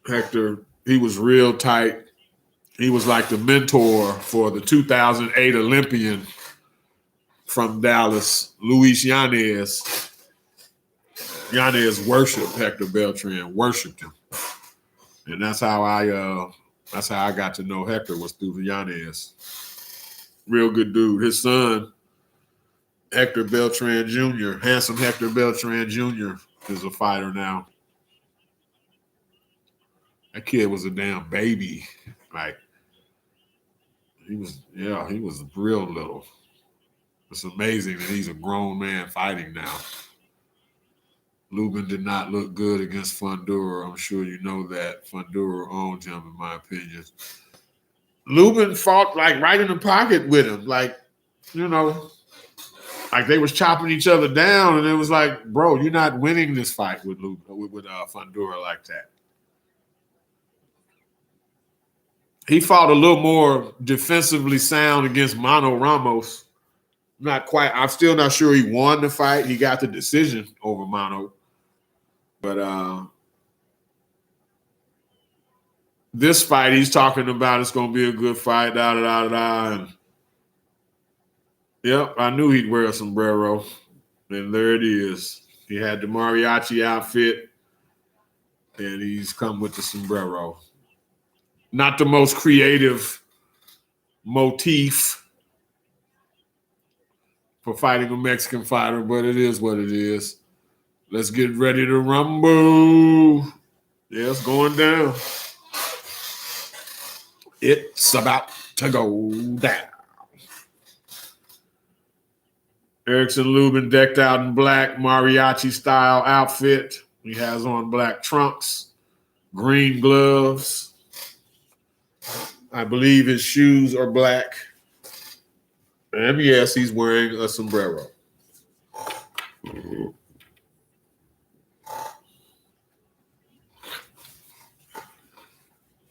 Hector, he was real tight. He was like the mentor for the 2008 Olympian from Dallas, Luis Yanez. Yanez worshipped Hector Beltran, worshipped him. And that's how I got to know Hector, was through Yanez. Real good dude. His son, Hector Beltran Jr., handsome Hector Beltran Jr., is a fighter now. That kid was a damn baby. Like, he was real little. It's amazing that he's a grown man fighting now. Lubin did not look good against Fundura. I'm sure you know that. Fundura owned him, in my opinion. Lubin fought like right in the pocket with him. Like, like they was chopping each other down, and it was like, bro, you're not winning this fight with Fundura like that. He fought a little more defensively sound against Mano Ramos. Not quite. I'm still not sure he won the fight. He got the decision over Mano. But this fight he's talking about, it's going to be a good fight, And yep, I knew he'd wear a sombrero. And there it is. He had the mariachi outfit, and he's come with the sombrero. Not the most creative motif for fighting a Mexican fighter, but it is what it is. Let's get ready to rumble. Yeah, it's going down. It's about to go down. ERICKSON LUBIN decked out in black, mariachi-style outfit. He has on black trunks, green gloves. I believe his shoes are black. And yes, he's wearing a sombrero.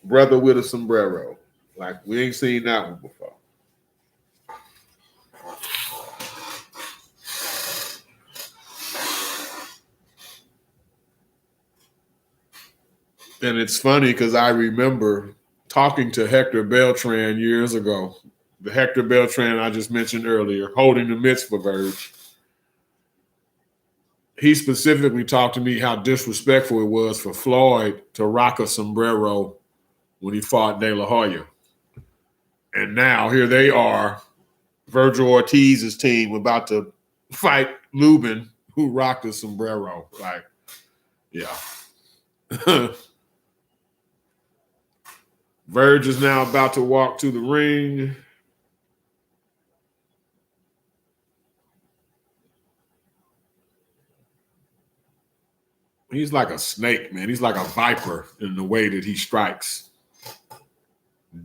Brother with a sombrero. Like, we ain't seen that one before. And it's funny because I remember talking to Hector Beltran years ago. The Hector Beltran I just mentioned earlier, holding the mitts for Verge. He specifically talked to me how disrespectful it was for Floyd to rock a sombrero when he fought De La Hoya. And now here they are, Vergil Ortiz's team about to fight Lubin, who rocked a sombrero. Like, yeah. Verge is now about to walk to the ring. He's like a snake, man. He's like a viper in the way that he strikes.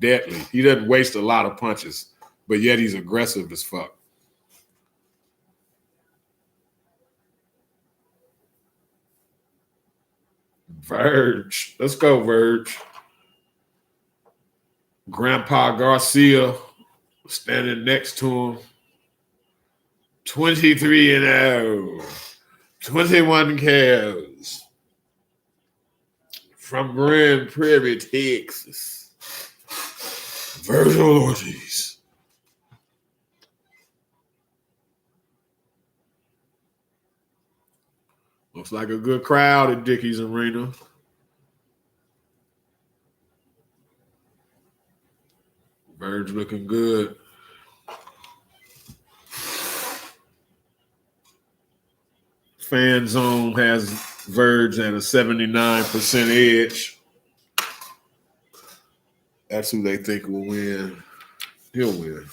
Deadly. He doesn't waste a lot of punches, but yet he's aggressive as fuck. Verge. Let's go, Verge. Grandpa Garcia standing next to him. 23-0. 21 KOs. From Grand Prairie, Texas. Vergil Ortiz. Looks like a good crowd at Dickey's Arena. Verge looking good. Fan Zone has Verge at a 79% edge. That's who they think will win. He'll win.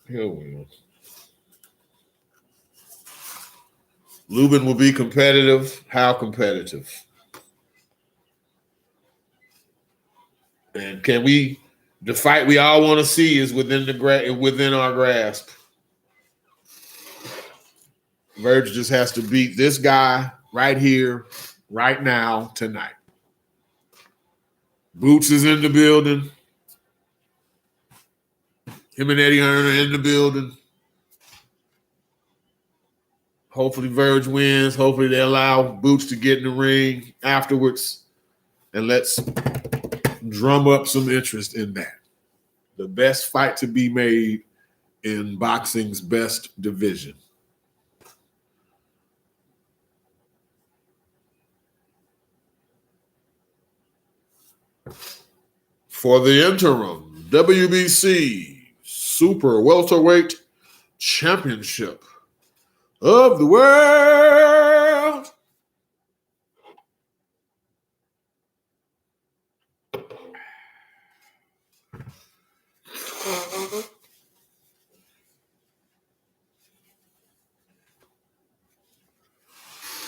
He'll win. Lubin will be competitive. How competitive? And can we? The fight we all want to see is within our grasp. Verge just has to beat this guy right here, right now, tonight. Boots is in the building. Him and Eddie Hearn are in the building. Hopefully Verge wins. Hopefully they allow Boots to get in the ring afterwards. And let's drum up some interest in that. The best fight to be made in boxing's best division. For the interim WBC Super Welterweight Championship of the world.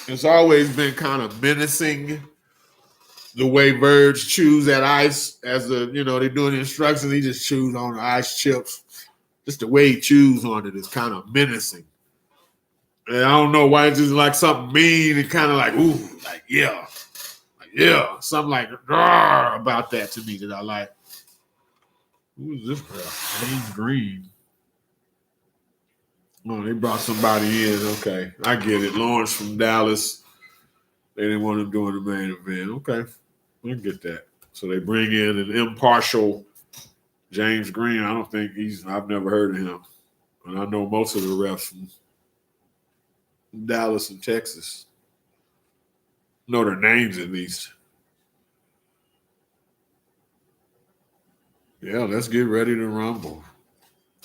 It's always been kind of menacing the way Verge chews that ice as they're doing the instructions. He just chews on the ice chips. Just the way he chews on it is kind of menacing. And I don't know why it's just like something mean and kind of like, ooh, like, yeah. Like, yeah. Something like about that to me that I like. Who's this guy? James Green. Oh, they brought somebody in. Okay. I get it. Lawrence from Dallas. They didn't want him doing the main event. Okay. I get that. So they bring in an impartial James Green. I've never heard of him. And I know most of the refs from Dallas and Texas. Know their names at least. Yeah, let's get ready to rumble.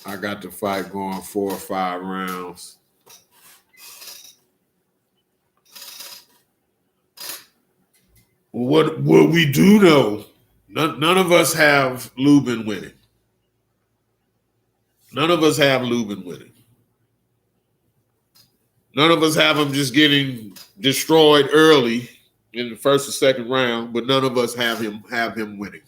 I got the fight going 4 or 5 rounds. What we do know, none of us have Lubin winning. None of us have Lubin winning. None of us have him just getting destroyed early in the first or second round, but none of us have him winning.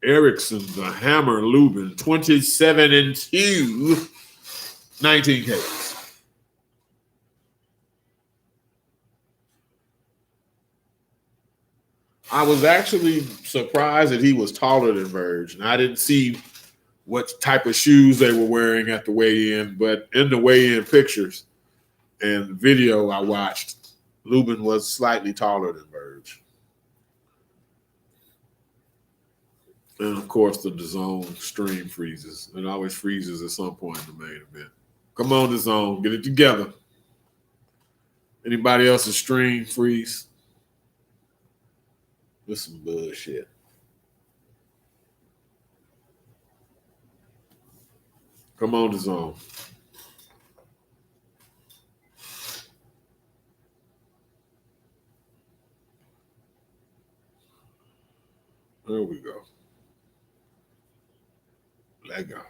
Erickson, the Hammer Lubin, 27-2, 19 Ks. I was actually surprised that he was taller than Verge, and I didn't see what type of shoes they were wearing at the weigh-in, but in the weigh-in pictures and video I watched, Lubin was slightly taller than Verge. And of course, the DAZN stream freezes. It always freezes at some point in the main event. Come on, DAZN, get it together. Anybody else's stream freeze? This is some bullshit. Come on, DAZN. There we go. Let go.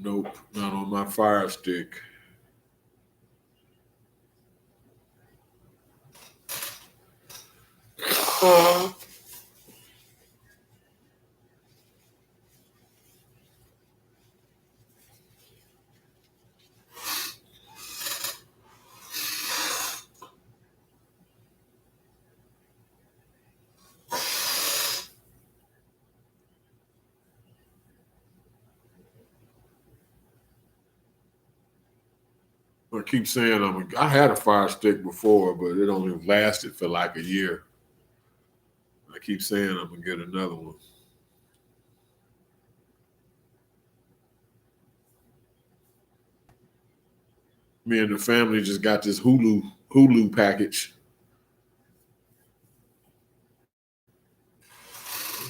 Nope, not on my Fire Stick. I keep saying I had a Fire Stick before, but it only lasted for like a year. I keep saying I'm gonna get another one. Me and the family just got this Hulu package.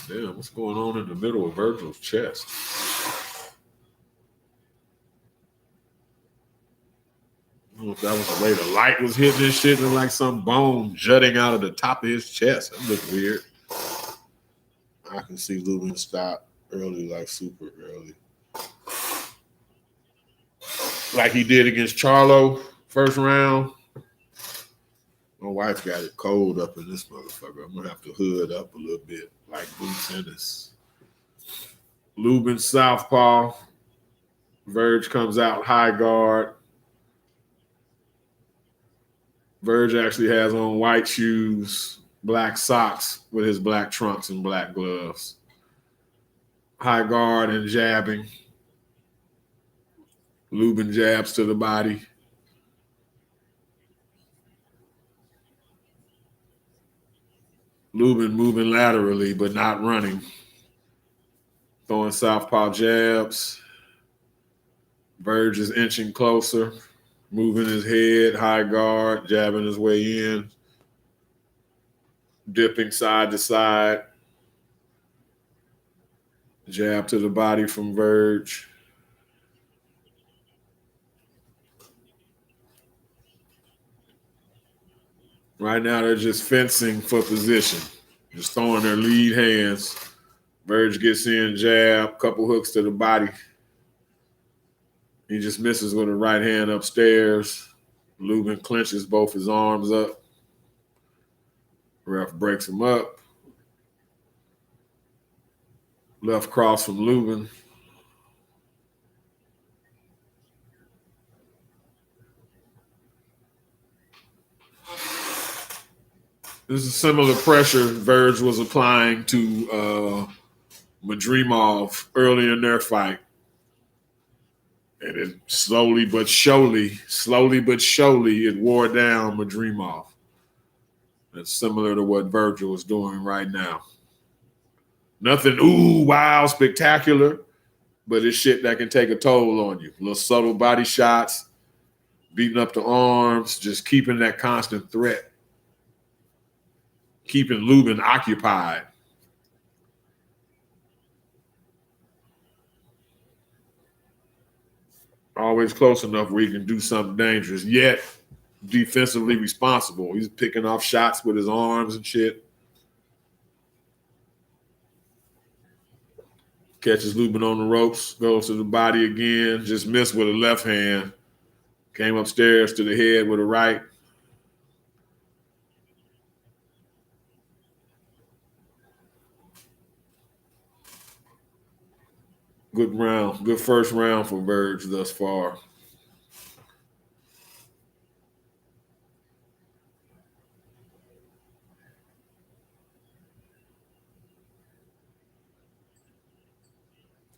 Damn, what's going on in the middle of Virgil's chest? I don't know if that was the way the light was hitting this shit and like some bone jutting out of the top of his chest. That looked weird. I can see Lubin stop early, like super early. Like he did against Charlo, first round. My wife got it cold up in this motherfucker. I'm gonna have to hood up a little bit, like blue tennis. Lubin southpaw. Verge comes out high guard. Verge actually has on white shoes, black socks with his black trunks and black gloves. High guard and jabbing. Lubin jabs to the body. Lubin moving laterally, but not running. Throwing southpaw jabs. Verge is inching closer, moving his head, high guard, jabbing his way in, dipping side to side. Jab to the body from Verge. Right now, they're just fencing for position, just throwing their lead hands. Verge gets in, jab, couple hooks to the body. He just misses with a right hand upstairs. Lubin clenches both his arms up. Ref breaks him up. Left cross from Lubin. This is similar pressure Verge was applying to Madrimov early in their fight. And it slowly but surely, it wore down Madrimov. That's similar to what Virgil is doing right now. Nothing, ooh, wow, spectacular, but it's shit that can take a toll on you. Little subtle body shots, beating up the arms, just keeping that constant threat, keeping Lubin occupied. Always close enough where he can do something dangerous, yet defensively responsible. He's picking off shots with his arms and shit. Catches Lubin on the ropes, goes to the body again, just missed with a left hand. Came upstairs to the head with a right. Good round, good first round for Verge thus far.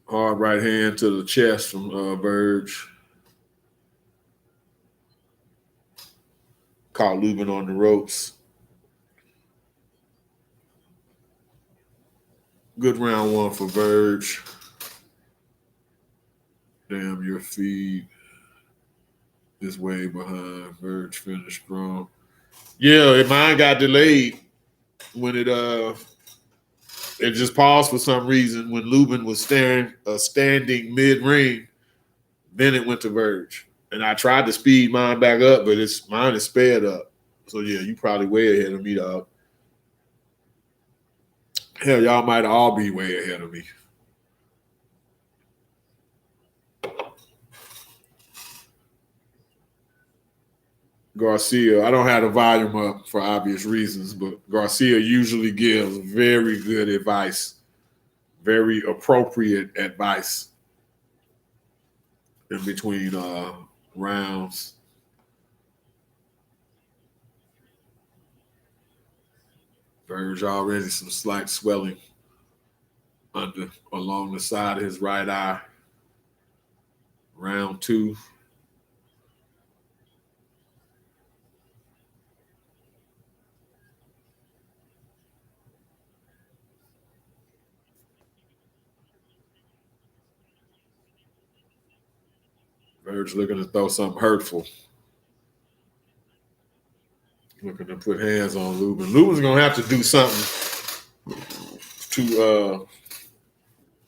Hard right hand to the chest from Verge. Caught Lubin on the ropes. Good round one for Verge. Damn, your feed is way behind. Verge finished strong. Yeah, mine got delayed when it just paused for some reason when Lubin was standing mid-ring. Then it went to Verge. And I tried to speed mine back up, but mine is sped up. So yeah, you probably way ahead of me, dog. Hell, y'all might all be way ahead of me. Garcia, I don't have the volume up for obvious reasons, but Garcia usually gives very good advice, very appropriate advice in between rounds. Verge already some slight swelling along the side of his right eye. Round two. Verge looking to throw something hurtful. Looking to put hands on Lubin. Lubin's going to have to do something to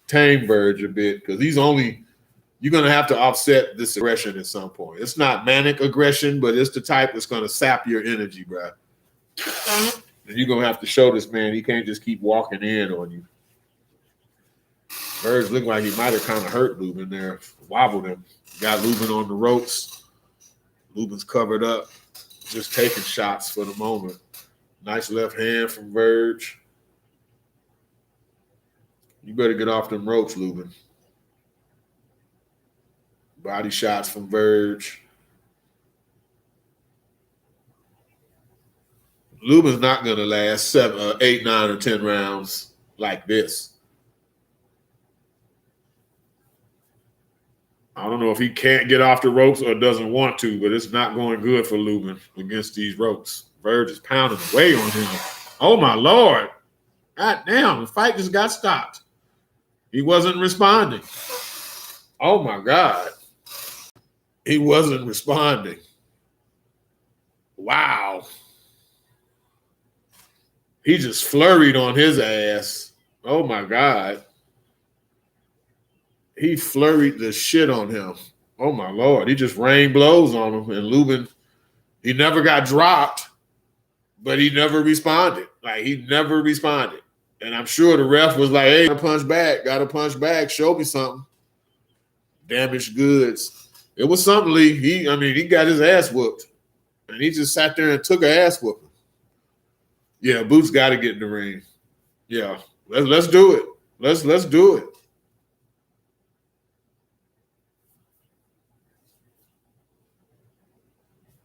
tame Verge a bit because you're going to have to offset this aggression at some point. It's not manic aggression, but it's the type that's going to sap your energy, bro. And you're going to have to show this man he can't just keep walking in on you. Verge looked like he might have kind of hurt Lubin there, wobbled him. Got Lubin on the ropes. Lubin's covered up, just taking shots for the moment. Nice left hand from Verge. You better get off them ropes, Lubin. Body shots from Verge. Lubin's not going to last 7, 8, 9, or 10 rounds like this. I don't know if he can't get off the ropes or doesn't want to, but it's not going good for Lubin against these ropes. Verge is pounding away on him. Oh, my Lord. God damn, the fight just got stopped. He wasn't responding. Oh, my God. He wasn't responding. Wow. He just flurried on his ass. Oh, my God. He flurried the shit on him. Oh, my Lord. He just rained blows on him. And Lubin, he never got dropped, but he never responded. Like, he never responded. And I'm sure the ref was like, hey, got to punch back, show me something. Damaged goods. It was something, Lee. He got his ass whooped. And he just sat there and took an ass whooping. Yeah, Boots got to get in the ring. Yeah, let's do it. Let's do it.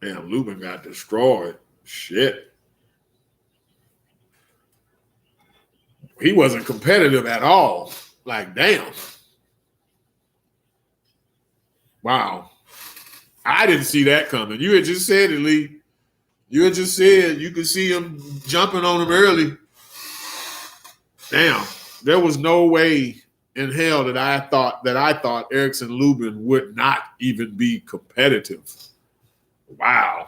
Damn, Lubin got destroyed. Shit. He wasn't competitive at all. Like, damn. Wow. I didn't see that coming. You had just said it, Lee. You had just said you could see him jumping on him early. Damn. there was no way in hell that I thought ERICKSON Lubin would not even be competitive. Wow.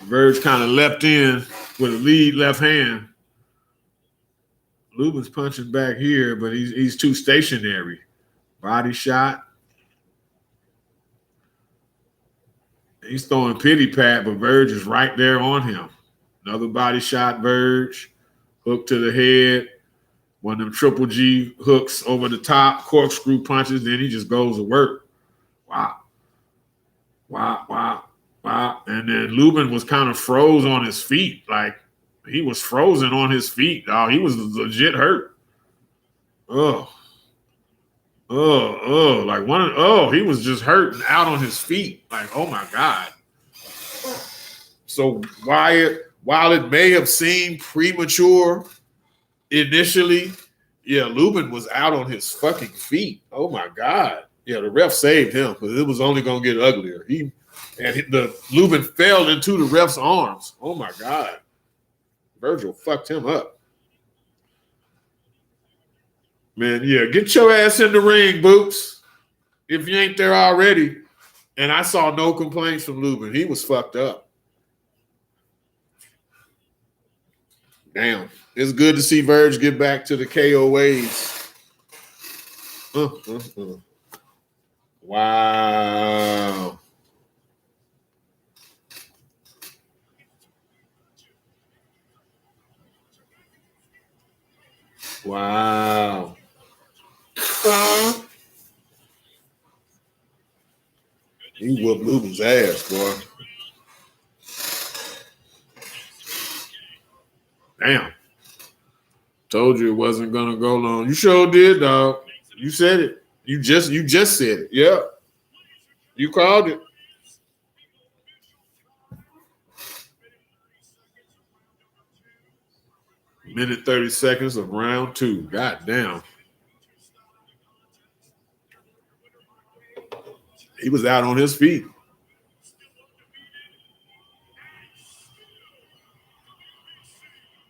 Verge kind of leapt in with a lead left hand. Lubin's punching back here, but he's too stationary. Body shot. He's throwing pity pat, but Verge is right there on him. Another body shot, Verge. Hook to the head. One of them triple G hooks over the top, corkscrew punches, then he just goes to work. Wow. Wow, wow, wow. And then Lubin was kind of froze on his feet. Like, he was frozen on his feet. Oh, he was legit hurt. Like he was just hurt and out on his feet. Like, oh my God. So while it may have seemed premature initially, yeah, Lubin was out on his fucking feet. Oh my God. Yeah, the ref saved him because it was only gonna get uglier. The Lubin fell into the ref's arms. Oh my God. Virgil fucked him up. Man, yeah, get your ass in the ring, Boots. If you ain't there already. And I saw no complaints from Lubin. He was fucked up. Damn. It's good to see Verge get back to the KOAs. Wow. Wow. He whooped Lubin's ass, boy. Damn. Told you it wasn't gonna go long. You sure did, dog. You said it. You just said it. Yeah. You called it. Minute 30 seconds of round 2. God damn. He was out on his feet.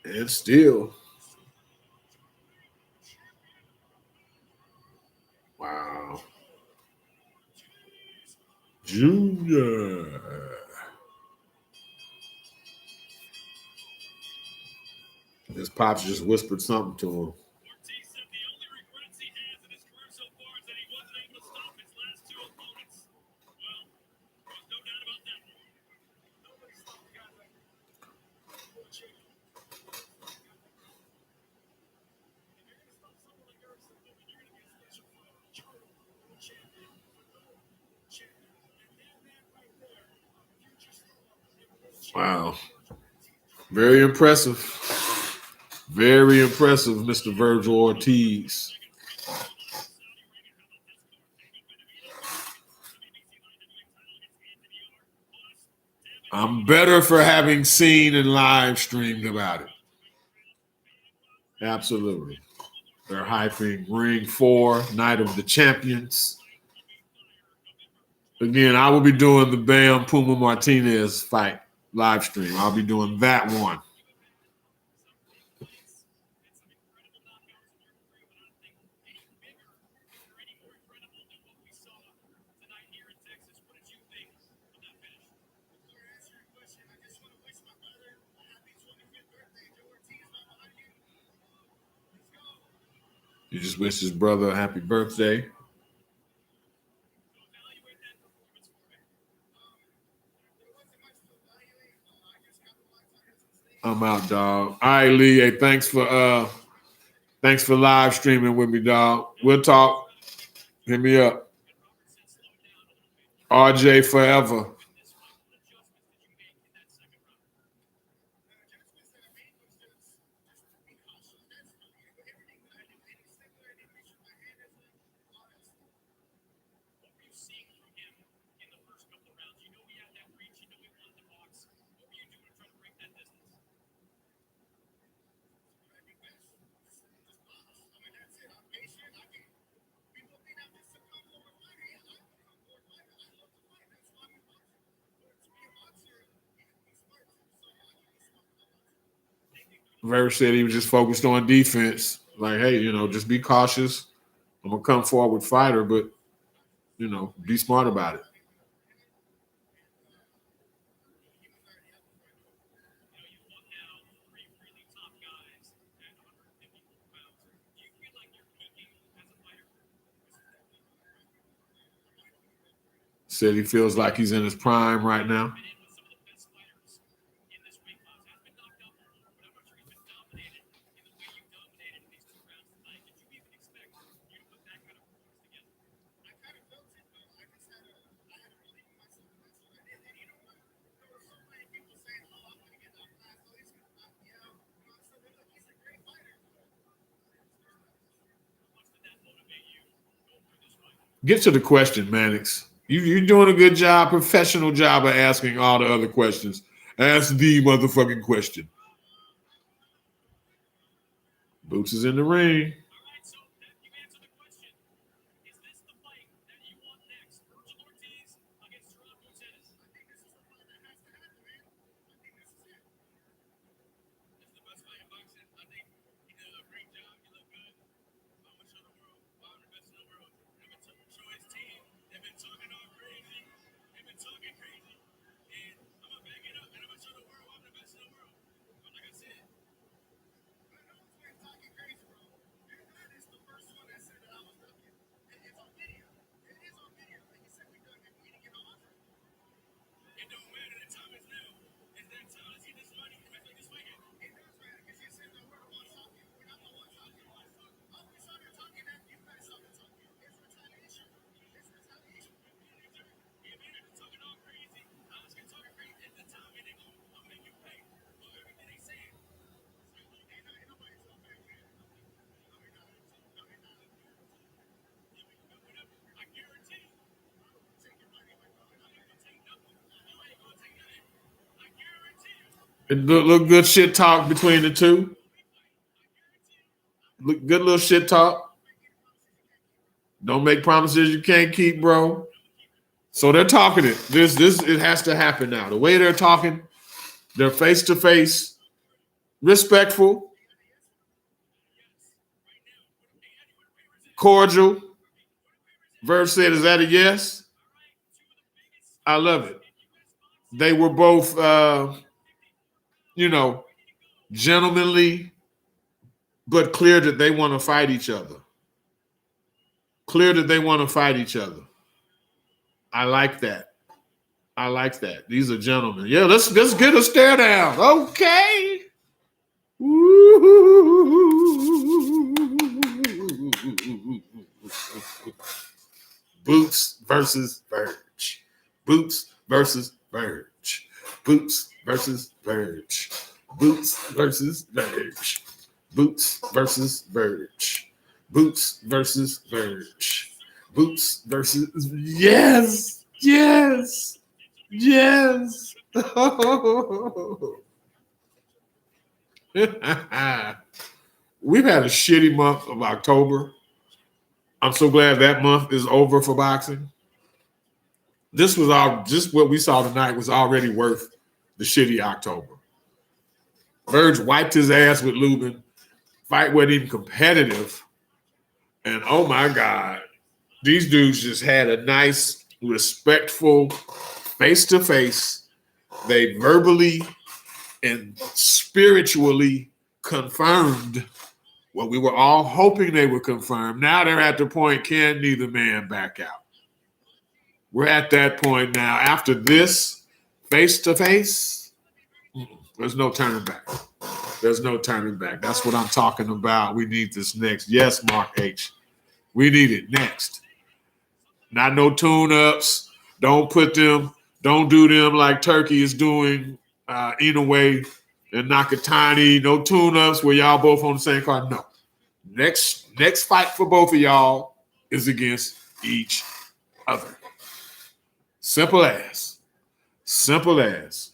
And still. Wow. Junior. His pops just whispered something to him. Wow. Very impressive. Very impressive, Mr. Virgil Ortiz. I'm better for having seen and live streamed about it. Absolutely. They're hyping Ring 4, Night of the Champions. Again, I will be doing the Bam Puma Martinez fight live stream. I'll be doing that one. He just wished his brother a happy birthday. I'm out, dog. All right, Lee. Hey, thanks for live streaming with me, dog. We'll talk. Hit me up. RJ forever. Verge said he was just focused on defense. Like, hey, just be cautious. I'm going to come forward with fighter, but, be smart about it. Said he feels like he's in his prime right now. Get to the question, Mannix. You're doing a good job, professional job of asking all the other questions. Ask the motherfucking question. Boots is in the ring. Look good shit talk between the two. Look good little shit talk. Don't make promises you can't keep, bro. So they're talking it. This it has to happen now. The way they're talking, they're face to face, respectful, cordial. Verge said, "Is that a yes?" I love it. They were both, gentlemanly, but clear that they want to fight each other. Clear that they want to fight each other. I like that. I like that. These are gentlemen. Yeah, let's get a stare down. Okay. Boots versus Verge. Boots versus Verge. Boots versus Verge. Boots versus Verge. Boots versus Verge. Boots versus Verge. Boots versus yes. We've had a shitty month of October. I'm so glad that month is over for boxing. This was just what we saw tonight was already worth the shitty October. Verge wiped his ass with Lubin. Fight wasn't even competitive. And oh my God, these dudes just had a nice, respectful face-to-face. They verbally and spiritually confirmed what we were all hoping they would confirm. Now they're at the point, can neither man back out? We're at that point now. After this face-to-face, there's no turning back. There's no turning back. That's what I'm talking about. We need this next. Yes, Mark H. We need it next. Not no tune-ups. Don't do them like Turkey is doing Inoue and Nakatani. No tune-ups where y'all both on the same card. No. Next fight for both of y'all is against each other. Simple as. Simple as.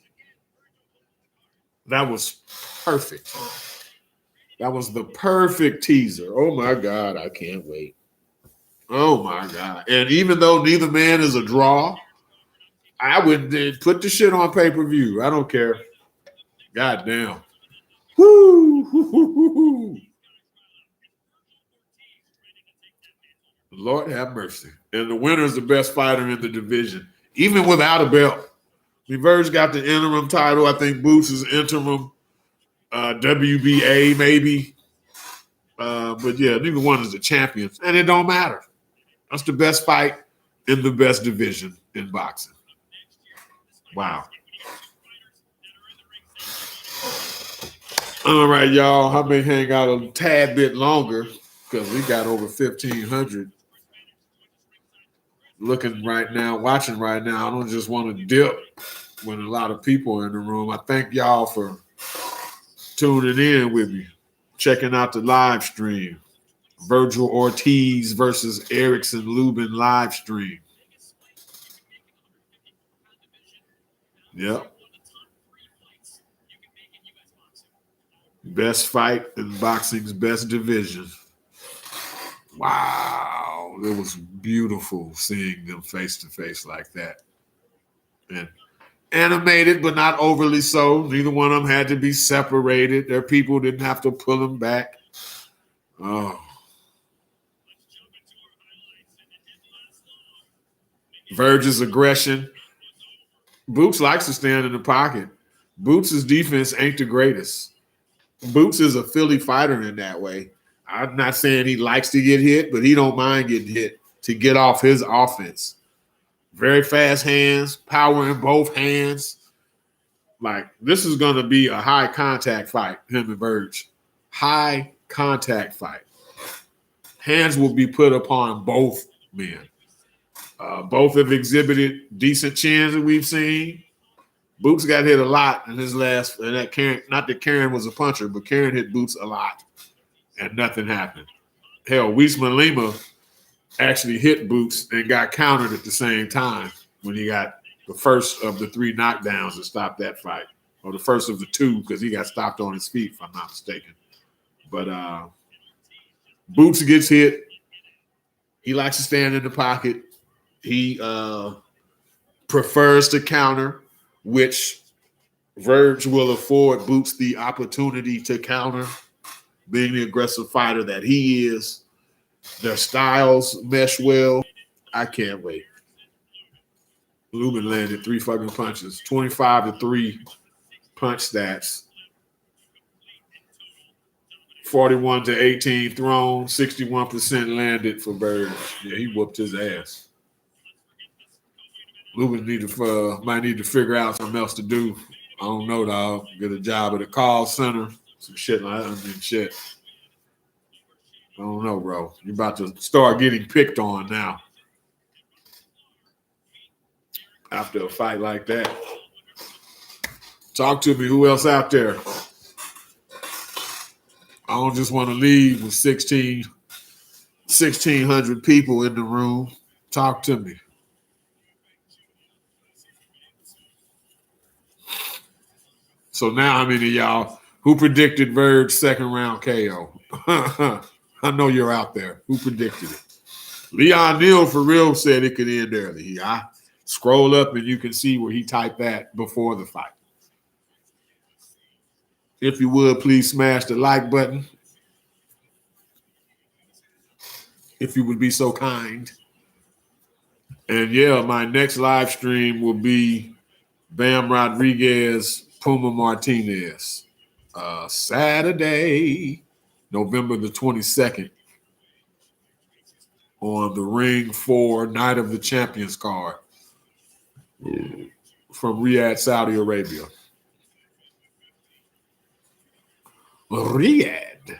That was perfect. That was the perfect teaser. Oh my God, I can't wait. Oh my God. And even though neither man is a draw, I would put the shit on pay-per-view. I don't care. God damn. Woo! Lord have mercy. And the winner is the best fighter in the division, even without a belt. Verge got the interim title. I think Boots is interim WBA maybe. But yeah, neither one is the champions. And it don't matter. That's the best fight in the best division in boxing. Wow. All right, y'all. I may hang out a tad bit longer because we got over 1,500 looking right now, watching right now. I don't just want to dip when a lot of people are in the room. I thank y'all for tuning in with me, checking out the live stream. Virgil Ortiz versus ERICKSON Lubin live stream. Yep. Best fight in boxing's best division. Wow. It was beautiful seeing them face to face like that. And animated, but not overly so. Neither one of them had to be separated. Their people didn't have to pull them back. Oh. Verge's aggression. Boots likes to stand in the pocket. Boots' defense ain't the greatest. Boots is a Philly fighter in that way. I'm not saying he likes to get hit, but he don't mind getting hit to get off his offense. Very fast hands, power in both hands. Like, this is going to be a high contact fight, him and Verge. High contact fight. Hands will be put upon both men. Both have exhibited decent chins that we've seen. Boots got hit a lot in his last, and that Karen, not that Karen was a puncher, but Karen hit Boots a lot, and nothing happened. Hell, Wiesman Lima actually hit Boots and got countered at the same time when he got the first of the 3 knockdowns that stopped that fight, or the first of the 2 because he got stopped on his feet, if I'm not mistaken. But Boots gets hit. He likes to stand in the pocket. He prefers to counter, which Verge will afford Boots the opportunity to counter, being the aggressive fighter that he is. Their styles mesh well. I can't wait. Lubin landed 3 fucking punches, 25-3 punch stats, 41-18 thrown, 61% landed for Verge. Yeah, he whooped his ass. Lubin might need to figure out something else to do. I don't know, dog. Get a job at a call center, some shit like that. I mean, shit. I don't know, bro. You're about to start getting picked on now after a fight like that. Talk to me. Who else out there? I don't just want to leave with 1,600 people in the room. Talk to me. So now how many of y'all who predicted Verge second round KO? I know you're out there. Who predicted it? Leon Neal for real said it could end early. I scroll up and you can see where he typed that before the fight. If you would, please smash the like button. If you would be so kind. And yeah, my next live stream will be Bam Rodriguez, Puma Martinez. Saturday, November the 22nd on the Ring 4 Night of the Champions card from Riyadh, Saudi Arabia. Riyadh.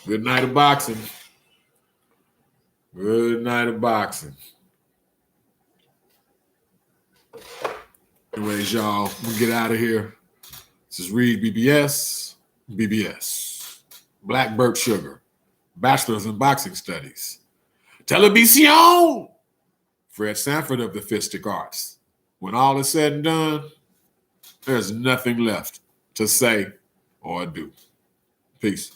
Good night of boxing. Good night of boxing. Anyways, y'all, we'll get out of here. This is REED-BBS, BBS. Black Burt Sugar, Bachelor's in Boxing Studies. Television! Fred Sanford of the Fistic Arts. When all is said and done, there's nothing left to say or do. Peace.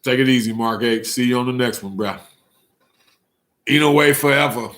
Take it easy, Mark H. See you on the next one, bro. Eat away forever.